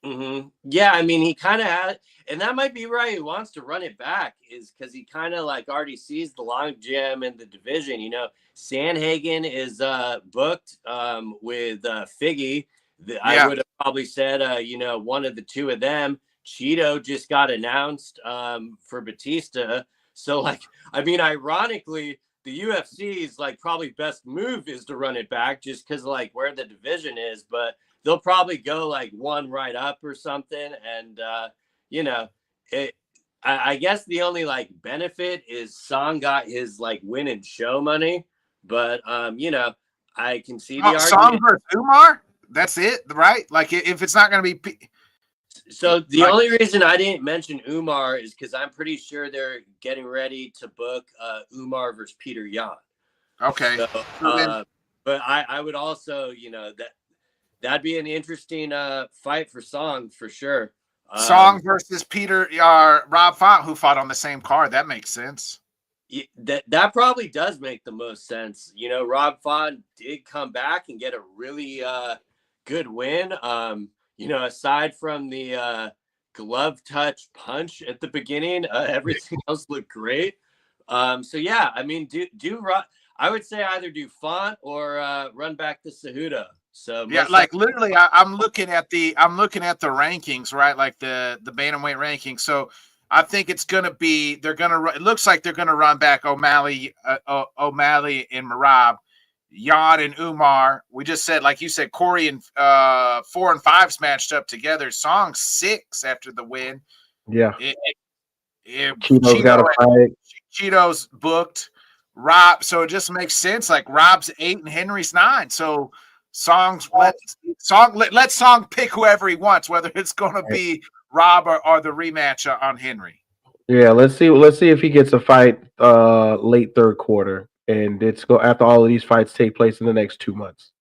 Mm-hmm. Yeah, I mean, he kind of had, and that might be right. He wants to run it back, is because he kind of like already sees the long gym in the division. You know, Sandhagen is booked with Figgy. I would have probably said, you know, one of the two of them. Cheeto just got announced for Batista. So, like, I mean, ironically, the UFC's like probably best move is to run it back just because like where the division is, but they'll probably go like one right up or something. And, you know, I guess the only like benefit is Song got his like win and show money, but, you know, I can see the Song argument. versus Umar? That's it, right? Like if it's not going to be. So the only reason I didn't mention Umar is because I'm pretty sure they're getting ready to book Umar versus Peter Yan. Okay. So, but I would also, you know, that'd be an interesting fight for Song for sure. Song versus Peter Rob Font, who fought on the same card. That makes sense. That probably does make the most sense. You know, Rob Font did come back and get a really good win. You know, aside from the glove touch punch at the beginning, everything else looked great. So yeah, I mean, I would say either do Font or run back to Cejudo. So yeah, like literally, I'm looking at the rankings, right? Like the bantamweight rankings. So I think it's gonna be it looks like they're gonna run back O'Malley and Merab. Yan and Umar. We just said, like you said, Corey and 4 and 5's matched up together. Song 6 after the win. Yeah. Cheeto's got a fight. Cheeto's booked. Rob, so it just makes sense. Like Rob's 8 and Henry's 9. So let Song pick whoever he wants, whether it's going to be Rob or the rematch on Henry. Yeah, let's see if he gets a fight late third quarter. And it's go after all of these fights take place in the next 2 months.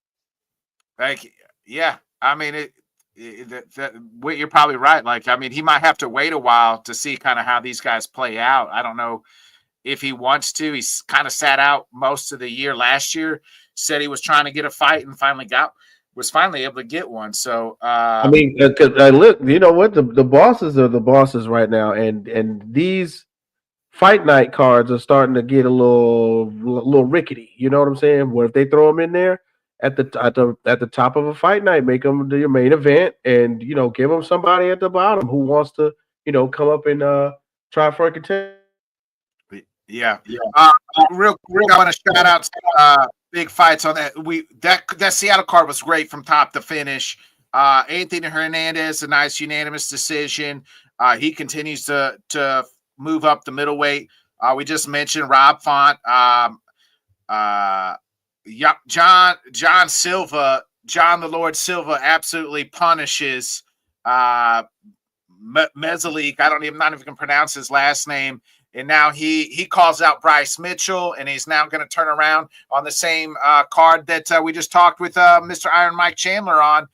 Like, yeah, I mean, you're probably right. Like, I mean, he might have to wait a while to see kind of how these guys play out. I don't know if he wants to. He's kind of sat out most of the year last year. Said he was trying to get a fight and was finally able to get one. So, I mean, look, you know what? The bosses are the bosses right now, and these fight night cards are starting to get a little rickety. You know what I'm saying? Where if they throw them in there at the top of a fight night, make them your main event, and you know, give them somebody at the bottom who wants to, you know, come up and try for a contender. Yeah. Real I want to shout out big fights on that. That Seattle card was great from top to finish. Anthony Hernandez, a nice unanimous decision. He continues to move up the middleweight. We just mentioned Rob Font, John Silva, John the Lord Silva absolutely punishes Mezalik. I'm not even gonna pronounce his last name. And now he calls out Bryce Mitchell, and he's now going to turn around on the same card that we just talked with Mr. Iron Mike Chandler on.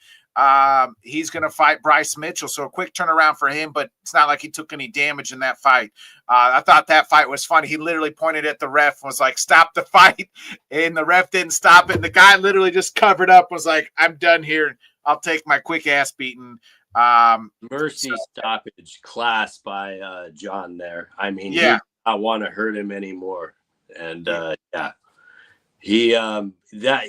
He's going to fight Bryce Mitchell. So a quick turnaround for him, but it's not like he took any damage in that fight. I thought that fight was funny. He literally pointed at the ref and was like, stop the fight. And the ref didn't stop it. The guy literally just covered up, was like, I'm done here. I'll take my quick ass beating. Mercy stoppage class by John there. I mean, yeah, I want to hurt him anymore. And he that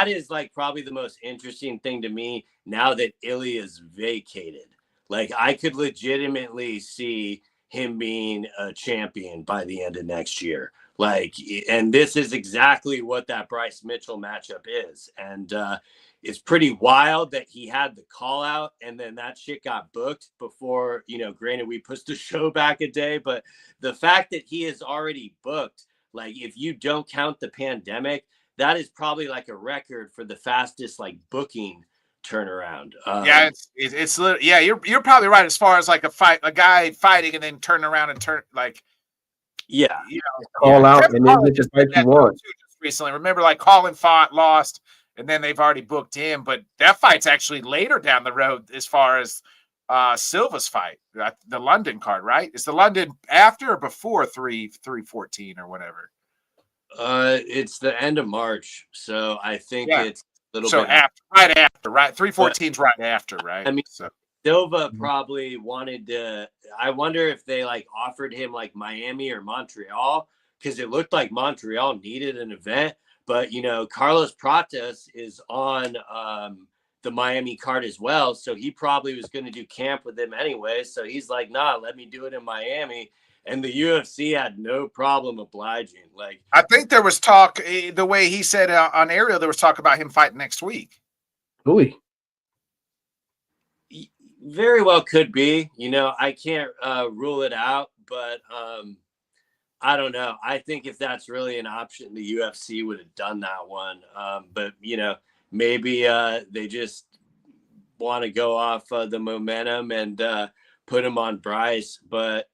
is like probably the most interesting thing to me now that Ilya's vacated. Like, I could legitimately see him being a champion by the end of next year. Like, and this is exactly what that Bryce Mitchell matchup is. And it's pretty wild that he had the call out and then that shit got booked before, you know, granted we pushed the show back a day, but the fact that he is already booked, like, if you don't count the pandemic, that is probably like a record for the fastest like booking turnaround. Yeah, it's yeah, you're probably right as far as like a guy fighting and then turn around and turn like, yeah, you know, call out and then get your fight you want. recently. Remember, like Colin fought, lost, and then they've already booked him. But that fight's actually later down the road as far as Silva's fight, the London card, right? Is the London after or before 3/14 or whatever? It's the end of March, so I think it's a little bit right after, right? 3/14's right after, right? I mean, so Silva probably wanted to. I wonder if they like offered him like Miami or Montreal, because it looked like Montreal needed an event. But Carlos Pratas is on the Miami card as well, so he probably was going to do camp with them anyway. So he's like, "Nah, let me do it in Miami." And the UFC had no problem obliging. Like, I think there was talk, the way he said on Ariel, there was talk about him fighting next week. Ooh. Very well could be. I can't rule it out, but I don't know. I think if that's really an option, the UFC would have done that one. But maybe they just want to go off the momentum and put him on Bryce. But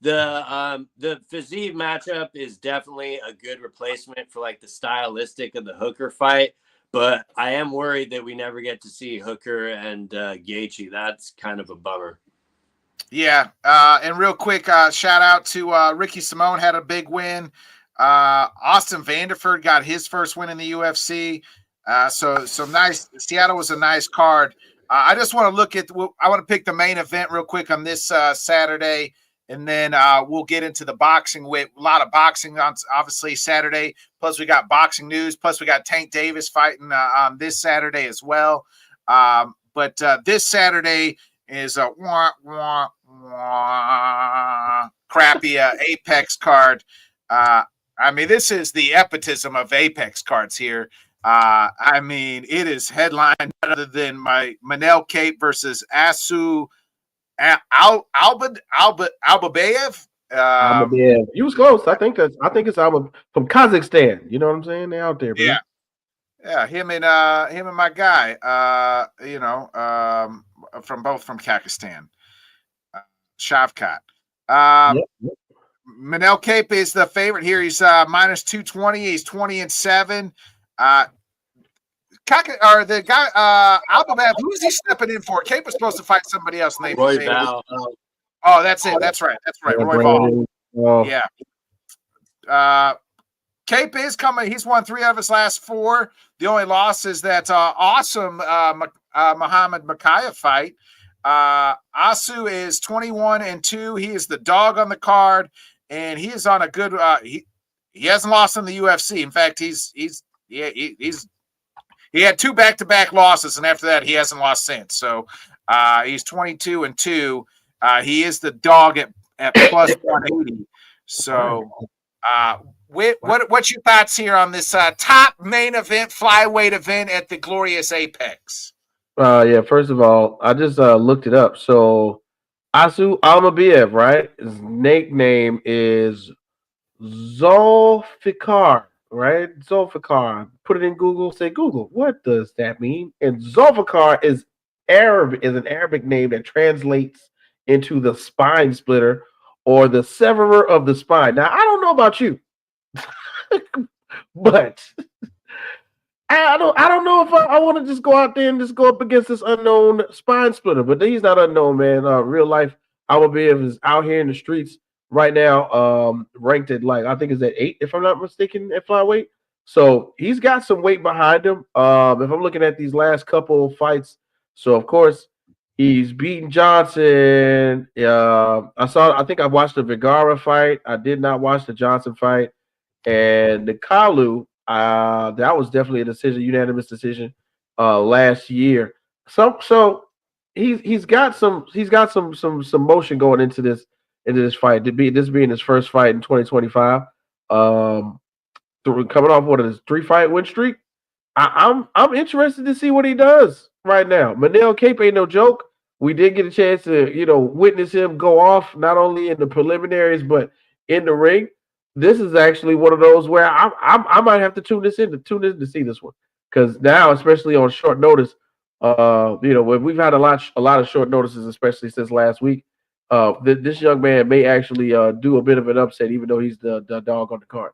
the physique matchup is definitely a good replacement for like the stylistic of the Hooker fight. But I am worried that we never get to see Hooker and Gaethje. That's kind of a bummer. Yeah, and real quick, shout out to Ricky Simone, had a big win. Austin Vanderford got his first win in the UFC. So nice. Seattle was a nice card. I just want to look at. I want to pick the main event real quick on this Saturday, and then we'll get into the boxing with a lot of boxing on obviously Saturday. Plus we got boxing news. Plus we got Tank Davis fighting on this Saturday as well. But this Saturday is a crappy Apex card. I mean, this is the epitome of Apex cards here. I mean, it is headlined other than my Manel Kape versus Asu Almabayev. Almabayev. He was close. I think it's Alma from Kazakhstan. You know what I'm saying? They're out there, bro. Yeah, him and my guy. From Kazakhstan. Shavkat. Yep. Manel Kape is the favorite here. He's minus 220. He's 20-7. The guy Almabayev, who is he stepping in for? Kape was supposed to fight somebody else named Roy Val. Oh, that's it. That's right. Roy Val. Yeah. Kape is coming. He's won 3 out of his last 4. The only loss is that awesome Muhammad Makayev fight. Asu is 21-2. He is the dog on the card, and he is on a good. He hasn't lost in the UFC. In fact, he had 2 back-to-back losses, and after that, he hasn't lost since. So he's 22-2. He is the dog at plus 180. So. What's your thoughts here on this top main event, flyweight event at the glorious Apex? Yeah, first of all, I just looked it up. So Asu Almabayev, right? His nickname is Zulfikar, right? Zulfikar. Put it in Google, say Google, what does that mean? And Zulfikar is an Arabic name that translates into the spine splitter or the severer of the spine. Now, I don't know about you, but I don't know if I want to just go out there and just go up against this unknown spine splitter. But he's not unknown, man. Real life, Almabayev is out here in the streets right now, ranked at I think is at 8, if I'm not mistaken, at flyweight. So he's got some weight behind him. If I'm looking at these last couple of fights, so of course he's beaten Johnson. I think I watched the Vergara fight. I did not watch the Johnson fight. And the Kalu, that was definitely a decision, unanimous decision, last year. So he's got some motion going into this fight. This being his first fight in 2025. Coming off what is 3-fight win streak. I'm interested to see what he does right now. Manel Kape ain't no joke. We did get a chance to witness him go off not only in the preliminaries but in the ring. This is actually one of those where I might have to tune in to see this one, because now, especially on short notice, we've had a lot of short notices, especially since last week. This young man may actually do a bit of an upset, even though he's the dog on the card.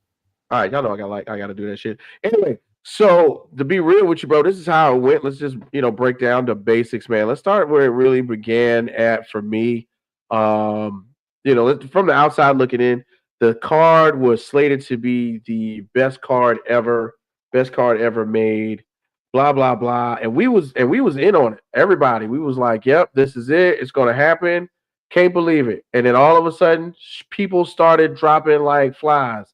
All right, y'all know I gotta do that shit. Anyway, so to be real with you, bro, this is how it went. Let's just break down the basics, man. Let's start where it really began at for me. From the outside looking in, the card was slated to be the best card ever made. Blah blah blah, and we was in on it. Everybody, we was like, "Yep, this is it. It's gonna happen." Can't believe it. And then all of a sudden, people started dropping like flies.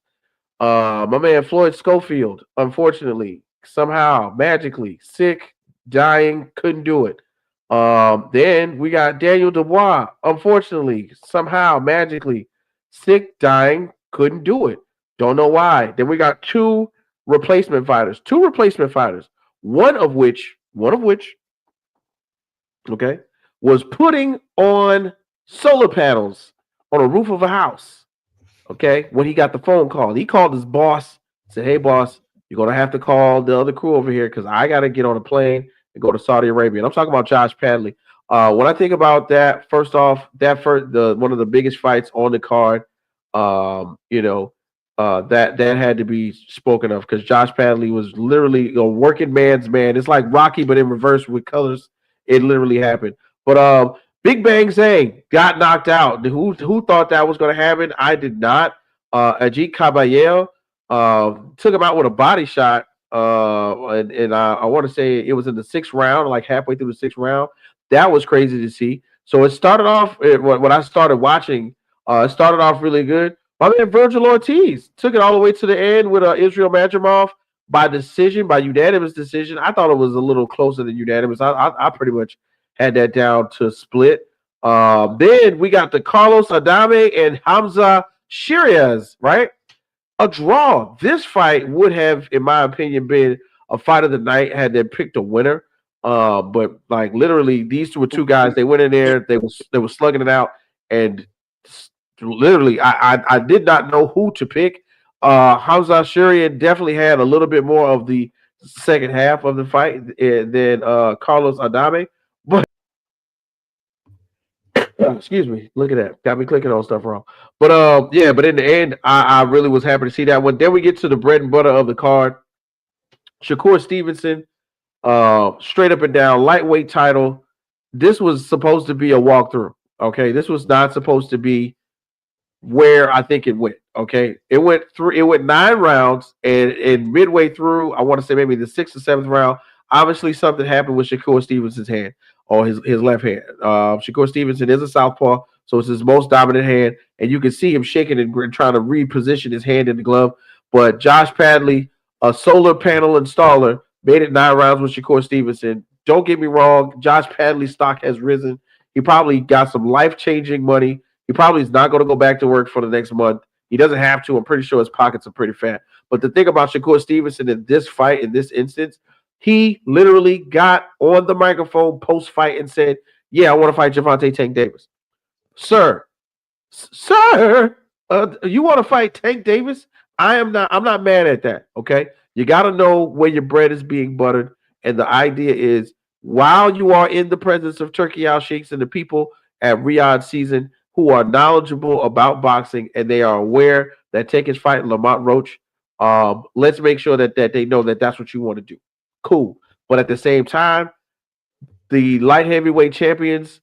My man Floyd Schofield, unfortunately, somehow magically sick, dying, couldn't do it. Then we got Daniel Dubois, unfortunately, somehow magically sick, dying, couldn't do it. Don't know why. Then we got two replacement fighters, one of which, okay, was putting on solar panels on a roof of a house. Okay, when he got the phone call, he called his boss, said, "Hey, boss, you're gonna have to call the other crew over here because I gotta get on a plane and go to Saudi Arabia." And I'm talking about Josh Padley. When I think about that, first off, the one of the biggest fights on the card, that had to be spoken of because Josh Padley was literally a working man's man. It's like Rocky, but in reverse with colors. It literally happened. But Big Bang Zhang got knocked out. Who thought that was going to happen? I did not. Ajit Kabayel took him out with a body shot. And I want to say it was in the 6th round, like halfway through the 6th round. That was crazy to see. So it started off when I started watching. It started off really good. My man Virgil Ortiz took it all the way to the end with Israel Madrimov by unanimous decision. I thought it was a little closer than unanimous. I pretty much had that down to split. Then we got the Carlos Adame and Hamza Shiriaz, right? A draw. This fight would have, in my opinion, been a fight of the night had they picked a winner. But like literally, these were two guys. They went in there. They were slugging it out, and literally, I did not know who to pick. Hamza Shirian definitely had a little bit more of the second half of the fight than Carlos Adame. But excuse me, look at that. Got me clicking on stuff wrong. But yeah, but in the end, I really was happy to see that one. Then we get to the bread and butter of the card. Shakur Stevenson, straight up and down, lightweight title. This was supposed to be a walkthrough. Okay, this was not supposed to be where I think it went. Okay, it went 9 rounds, and midway through, I want to say maybe the 6th or 7th round, obviously something happened with Shakur Stevenson's hand or his left hand. Shakur Stevenson is a southpaw, so it's his most dominant hand, and you can see him shaking and trying to reposition his hand in the glove. But Josh Padley, a solar panel installer, made it 9 rounds with Shakur Stevenson. Don't get me wrong, Josh Padley's stock has risen. He probably got some life-changing money. He probably is not going to go back to work for the next month. He doesn't have to. I'm pretty sure his pockets are pretty fat. But the thing about Shakur Stevenson in this fight, in this instance, he literally got on the microphone post-fight and said, "Yeah, I want to fight Gervonta Tank Davis." Sir, you want to fight Tank Davis? I'm not mad at that, okay? You got to know where your bread is being buttered. And the idea is, while you are in the presence of Turkey Al Sheikhs and the people at Riyadh Season who are knowledgeable about boxing and they are aware that Tank is fighting Lamont Roach, let's make sure that they know that that's what you want to do. Cool. But at the same time, the light heavyweight champions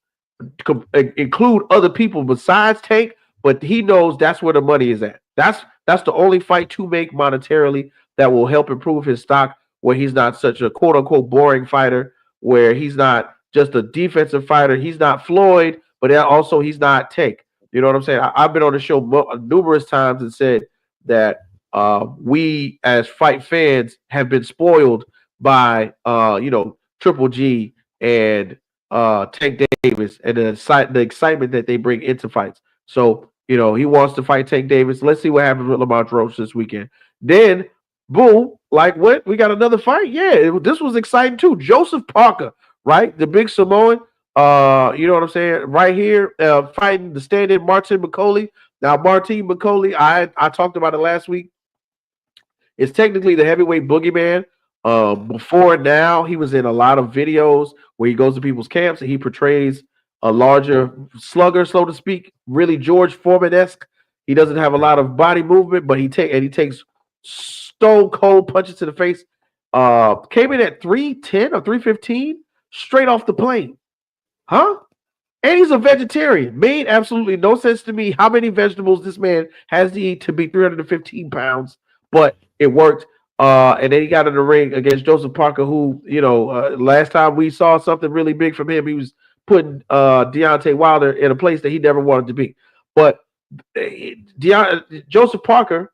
include other people besides Tank, but he knows that's where the money is at. That's the only fight to make monetarily that will help improve his stock, where he's not such a quote-unquote boring fighter, where he's not just a defensive fighter. He's not Floyd, but also he's not Tank. You know what I'm saying? I've been on the show numerous times and said that we as fight fans have been spoiled by Triple G and Tank Davis and the excitement that they bring into fights. So, he wants to fight Tank Davis. Let's see what happens with Lamont Roach this weekend. Then, boom, like what? We got another fight? Yeah, this was exciting too. Joseph Parker, right? The big Samoan. You know what I'm saying? Right here, fighting the stand-in Martin McCauley. Now, Martin McCauley, I talked about it last week. It's technically the heavyweight boogeyman. Before now, he was in a lot of videos where he goes to people's camps and he portrays a larger slugger, so to speak, really George Foreman-esque. He doesn't have a lot of body movement, but he takes stone cold punches to the face. Came in at 310 or 315 straight off the plane. Huh? And he's a vegetarian. Made absolutely no sense to me how many vegetables this man has to eat to be 315 pounds, but it worked. And then he got in the ring against Joseph Parker, who, last time we saw something really big from him, he was putting Deontay Wilder in a place that he never wanted to be. But Joseph Parker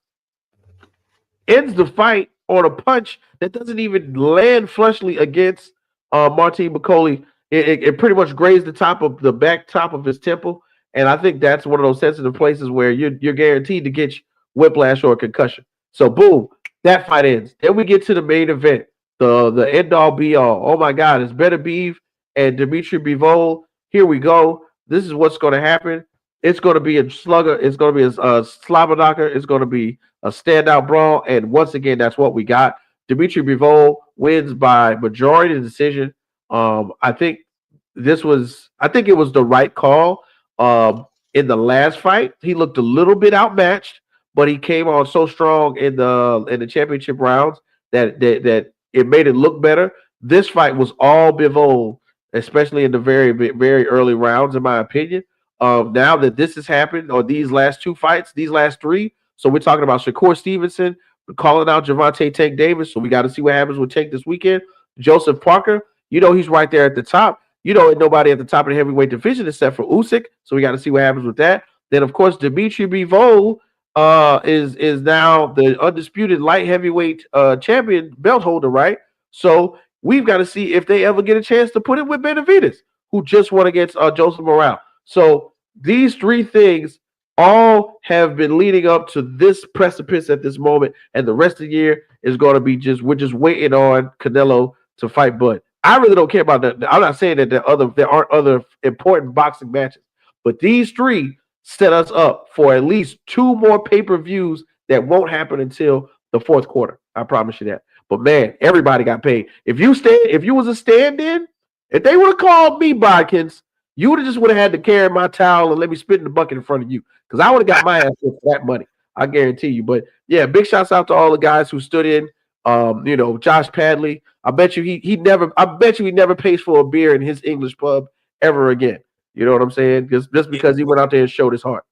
ends the fight on a punch that doesn't even land flushly against Martin McCauley. It pretty much grazed the back top of his temple, and I think that's one of those sensitive places where you're guaranteed to get whiplash or a concussion. So boom, that fight ends. Then we get to the main event, the end all be all. Oh my God, it's Better Beef and Dimitri Bivol. Here we go. This is what's going to happen. It's going to be a slugger. It's going to be a slobber knocker. It's going to be a standout brawl, and once again, that's what we got. Dimitri Bivol wins by majority decision. I think it was the right call. In the last fight, he looked a little bit outmatched, but he came on so strong in the championship rounds that it made it look better. This fight was all Bivol, especially in the very, very early rounds, in my opinion. Now that this has happened, or these last two fights, these last three, so we're talking about Shakur Stevenson calling out Gervonta Tank Davis. So we got to see what happens with Tank this weekend. Joseph Parker, he's right there at the top. Ain't nobody at the top of the heavyweight division except for Usyk. So we got to see what happens with that. Then, of course, Dimitri Bivol is now the undisputed light heavyweight champion belt holder, right? So we've got to see if they ever get a chance to put it with Benavidez, who just won against Joseph Morale. So these three things all have been leading up to this precipice at this moment, and the rest of the year is going to be we're just waiting on Canelo to fight Bud. I really don't care about that. I'm not saying that there aren't other important boxing matches, but these three set us up for at least two more pay-per-views that won't happen until the fourth quarter. I promise you that. But man, everybody got paid. If you was a stand-in, if they would have called me, Bodkins, you would have had to carry my towel and let me spit in the bucket in front of you, because I would have got my ass for that money. I guarantee you. But yeah, big shouts out to all the guys who stood in. Josh Padley. I bet you he never pays for a beer in his English pub ever again. You know what I'm saying? Just because he went out there and showed his heart.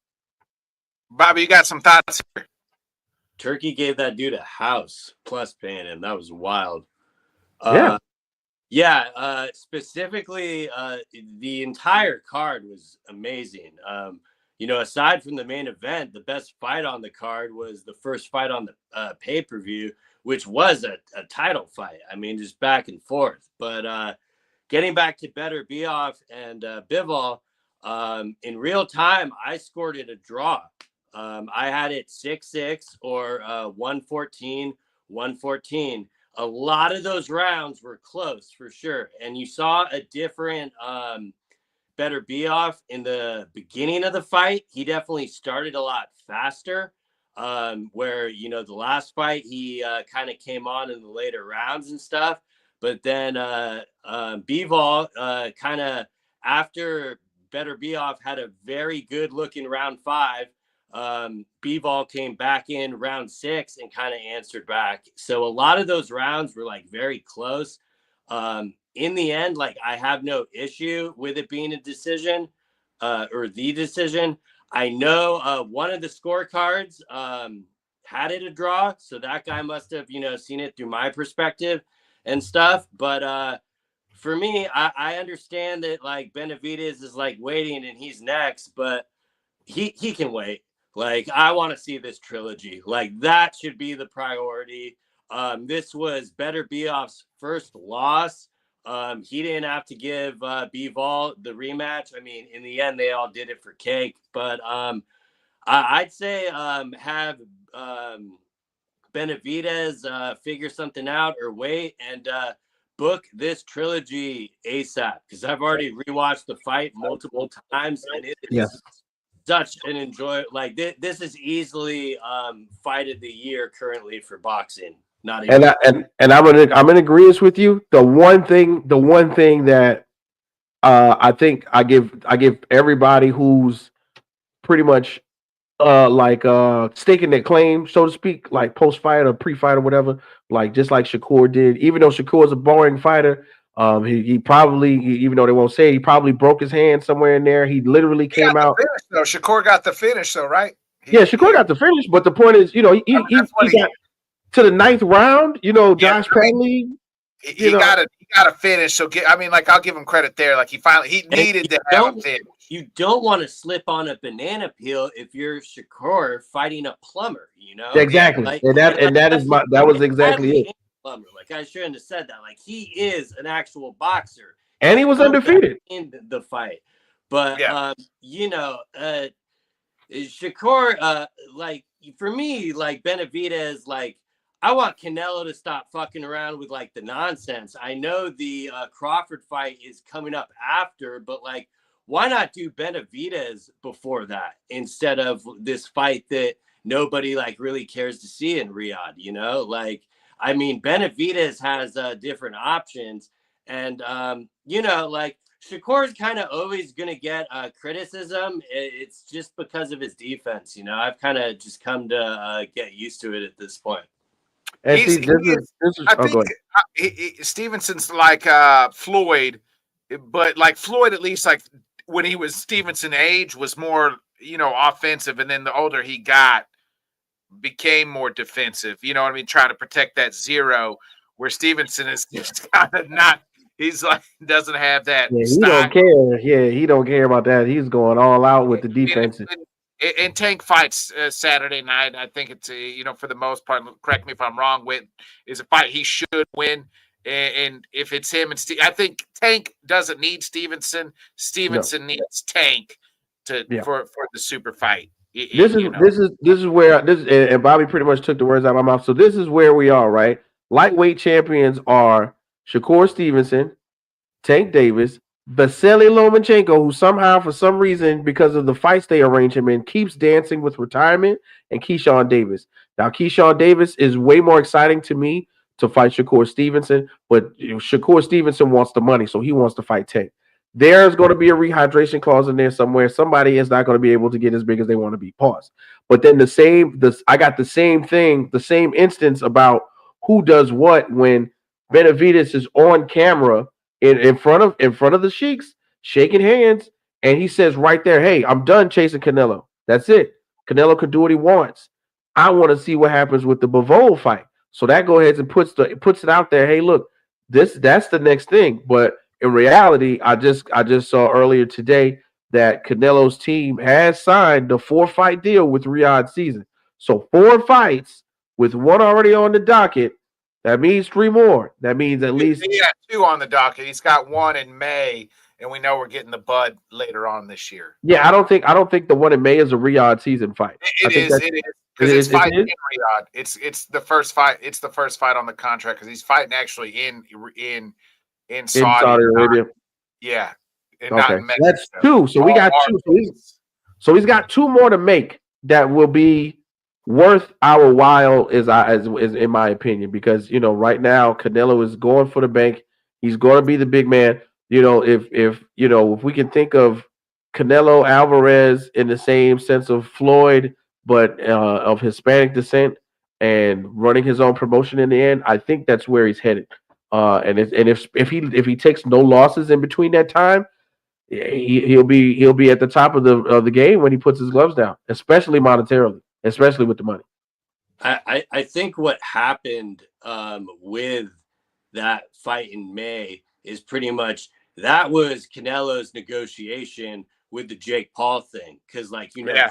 Bobby, you got some thoughts here? Turkey gave that dude a house plus paying him. That was wild. Specifically, the entire card was amazing. Aside from the main event, the best fight on the card was the first fight on the pay-per-view, which was a title fight. I mean, just back and forth. But getting back to Better Bioff and Bivol, in real time, I scored it a draw. I had it 6-6 or 114-114. A lot of those rounds were close for sure. And you saw a different Better Bioff in the beginning of the fight. He definitely started a lot faster. Where, the last fight, he kind of came on in the later rounds and stuff. But then Bivol kind of, after Better Bioff had a very good looking round 5, Bivol came back in round 6 and kind of answered back. So a lot of those rounds were like very close. In the end, I have no issue with it being a decision or the decision. I know one of the scorecards had it a draw, so that guy must have, seen it through my perspective and stuff. But for me, I understand that Benavidez is waiting and he's next, but he can wait. I want to see this trilogy. That should be the priority. This was Better Bioff's first loss. He didn't have to give Bivol the rematch. I mean, in the end, they all did it for cake. But I'd say have Benavidez figure something out or wait and book this trilogy ASAP, because I've already rewatched the fight multiple times, and it is such an enjoy. This is easily fight of the year currently for boxing. Not even. And I'm in agreement with you. The one thing that I think I give everybody who's pretty much staking their claim, so to speak, like post fight or pre fight or whatever, like just like Shakur did. Even though Shakur is a boring fighter, he probably, even though they won't say it, he probably broke his hand somewhere in there. He literally He got came the out. finish, though. Shakur got the finish, though, right? Yeah, Shakur got the finish, but the point is, That's what he got to the ninth round. Josh Padley. He got a finish. So I'll give him credit there. Like he needed to have a finish. You don't want to slip on a banana peel if you're Shakur fighting a plumber. Exactly, that was exactly it. Plumber. Like I shouldn't have said that. Like he is an actual boxer, and he was undefeated in the fight. But Shakur, like for me, like Benavidez, like I want Canelo to stop fucking around with like the nonsense. I know the Crawford fight is coming up after, but like, why not do Benavidez before that instead of this fight that nobody like really cares to see in Riyadh? Like, I mean, Benavidez has different options, and like Shakur's kind of always going to get criticism. It's just because of his defense. I've kind of just come to get used to it at this point. I think Stevenson's like Floyd, but like Floyd, at least like when he was Stevenson age, was more offensive, and then the older he got, became more defensive. You know what I mean? Trying to protect that zero, where Stevenson is just kind of not. He's like doesn't have that. Yeah, he don't care. Yeah, he don't care about that. He's going all out with the defense. And Tank fights Saturday night. I think it's for the most part. Correct me if I'm wrong. Is a fight he should win. And if it's him and Steve, I think Tank doesn't need Stevenson. Stevenson needs Tank for the super fight. This is where and Bobby pretty much took the words out of my mouth. So this is where we are, right? Lightweight champions are Shakur Stevenson, Tank Davis, Vasily Lomachenko, who somehow, for some reason, because of the fights they arrange him in, keeps dancing with retirement, and Keyshawn Davis. Now, Keyshawn Davis is way more exciting to me to fight Shakur Stevenson, but Shakur Stevenson wants the money, so he wants to fight Tank. There's going to be a rehydration clause in there somewhere. Somebody is not going to be able to get as big as they want to be. Pause. But then I got the same thing, the same instance about who does what when Benavidez is on camera in front of the Sheiks, shaking hands, and he says right there, "Hey, I'm done chasing Canelo. That's it. Canelo can do what he wants. I want to see what happens with the Bivol fight." So that go ahead and puts it out there. Hey, look, that's the next thing. But in reality, I just saw earlier today that Canelo's team has signed the 4-fight deal with Riyadh Season. So 4 fights with 1 already on the docket. That means 3 more. That means at least he got 2 on the docket. He's got 1 in May, and we know we're getting the bud later on this year. Yeah, I don't think the one in May is a Riyadh Season fight. It is because it's fighting in Riyadh. It's the first fight. It's the first fight on the contract because he's fighting actually in Saudi Arabia. Yeah. Okay, that's 2. So we got 2. So he's got 2 more to make that will be worth our while, is in my opinion, because right now Canelo is going for the bank. He's going to be the big man. If we can think of Canelo Alvarez in the same sense of Floyd, but of Hispanic descent and running his own promotion in the end, I think that's where he's headed. And if he takes no losses in between that time, he'll be at the top of the game when he puts his gloves down, especially monetarily. Especially with the money. I think what happened with that fight in May is pretty much that was Canelo's negotiation with the Jake Paul thing. Because,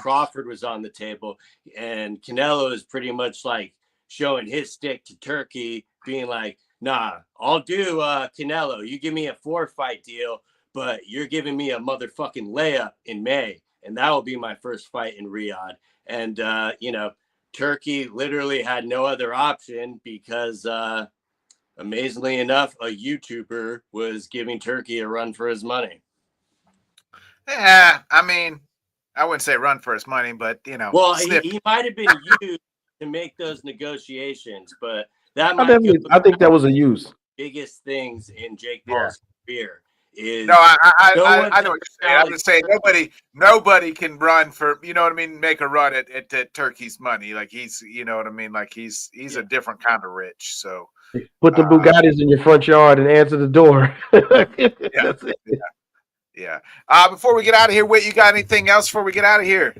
Crawford was on the table, and Canelo is pretty much like showing his stick to Turkey, being like, nah, I'll do Canelo. You give me a 4-fight deal, but you're giving me a motherfucking layup in May, and that will be my first fight in Riyadh. And, Turkey literally had no other option because, amazingly enough, a YouTuber was giving Turkey a run for his money. Yeah, I mean, I wouldn't say run for his money, but, Well, he might have been used to make those negotiations, but that I think that was a use. Biggest things in Jake Paul's career is No, I no know one's what you're saying. I'm just saying nobody can run for, you know what I mean, make a run at Turkey's money. Like he's, you know what I mean, like he's a different kind of rich. So Put the Bugattis in your front yard and answer the door. That's it. Yeah. Before we get out of here, Whit, you got anything else before we get out of here?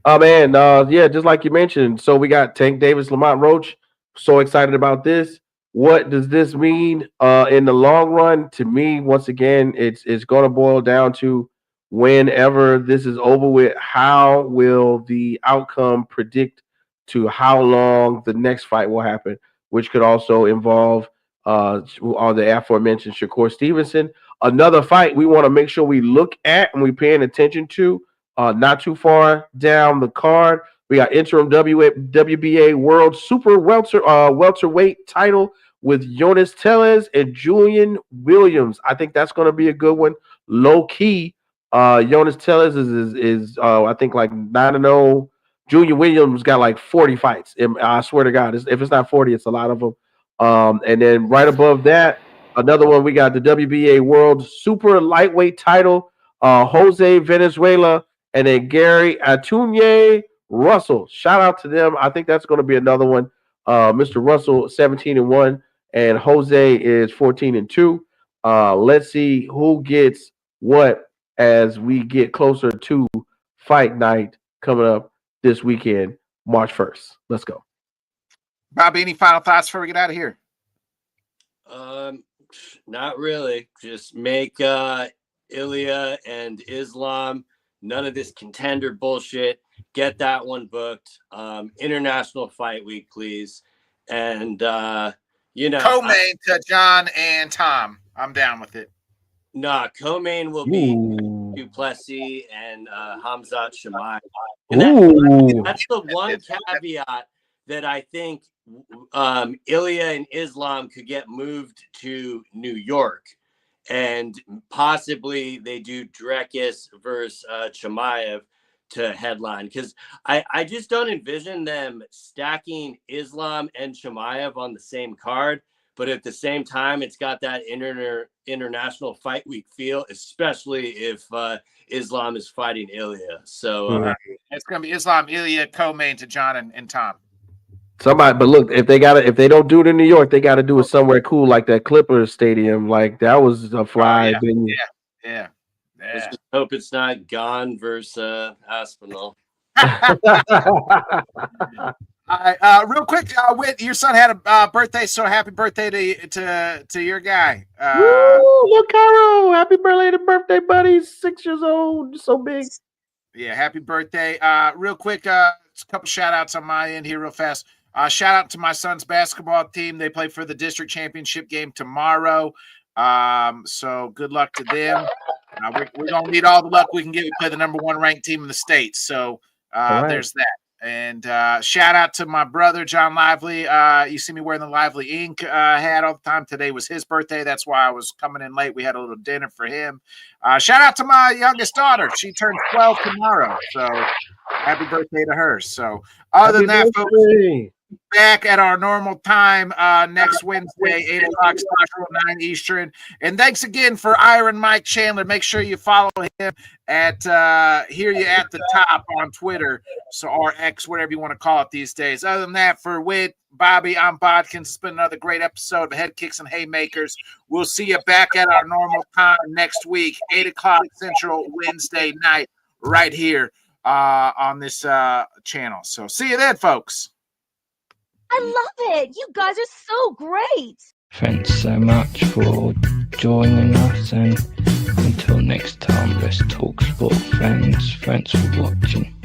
Oh man, yeah, just like you mentioned. So we got Tank Davis, Lamont Roach. So excited about this. What does this mean in the long run? To me, once again, it's going to boil down to whenever this is over with, how will the outcome predict to how long the next fight will happen, which could also involve all the aforementioned Shakur Stevenson. Another fight we want to make sure we look at and we paying attention to. Not too far down the card, we got interim WBA World Super welterweight title with Jonas Tellez and Julian Williams. I think that's going to be a good one. Low key, Jonas Tellez is I think like 9-0. Julian Williams got like 40 fights. And I swear to God, if it's not 40, it's a lot of them. And then right above that, another one, we got the WBA World Super Lightweight title, Jose Venezuela, and then Gary Atunye Russell. Shout out to them. I think that's going to be another one. Mr. Russell, 17-1, and Jose is 14-2. Let's see who gets what as we get closer to fight night coming up this weekend, March 1st. Let's go. Bobby, any final thoughts before we get out of here? Not really. Just make Ilya and Islam. None of this contender bullshit. Get that one booked. International Fight Week, please. And co-main to John and Tom. I'm down with it. Nah, co-main will be Duplessis and Hamzat Chimaev. And that's the one caveat that I think Ilya and Islam could get moved to New York. And possibly they do Drekis versus Chimaev to headline, because I just don't envision them stacking Islam and Chimaev on the same card. But at the same time, it's got that international fight week feel, especially if Islam is fighting Ilya. So it's going to be Islam, Ilya, co-main to John and Tom. Somebody, but look, if they don't do it in New York, they got to do it somewhere cool like that Clippers Stadium. Like that was a fly venue. Yeah. Let's just hope it's not Gone versus Aspinall. All right, real quick, Whit, your son had a birthday, so happy birthday to your guy. Woo, look, Caro, happy birthday, buddy! He's 6 years old, so big. Yeah, happy birthday. Real quick, a couple shout outs on my end here real fast. Shout out to my son's basketball team. They play for the district championship game tomorrow. So good luck to them. We're going to need all the luck we can get. We play the number 1 ranked team in the state. So there's that. And shout out to my brother, John Lively. You see me wearing the Lively Inc. hat all the time. Today was his birthday. That's why I was coming in late. We had a little dinner for him. Shout out to my youngest daughter. She turns 12 tomorrow. So happy birthday to her. So other than that, folks, back at our normal time next Wednesday, 8 o'clock Central, 9 Eastern. And thanks again for Iron Mike Chandler. Make sure you follow him at Hear You at the Top on Twitter, or X, whatever you want to call it these days. Other than that, for Whit, Bobby, I'm Bodkins. It's been another great episode of Headkicks and Haymakers. We'll see you back at our normal time next week, 8 o'clock Central, Wednesday night, right here on this channel. So see you then, folks. I love it. You guys are so great. Thanks so much for joining us, and until next time, let's talk sport, friends. Thanks for watching.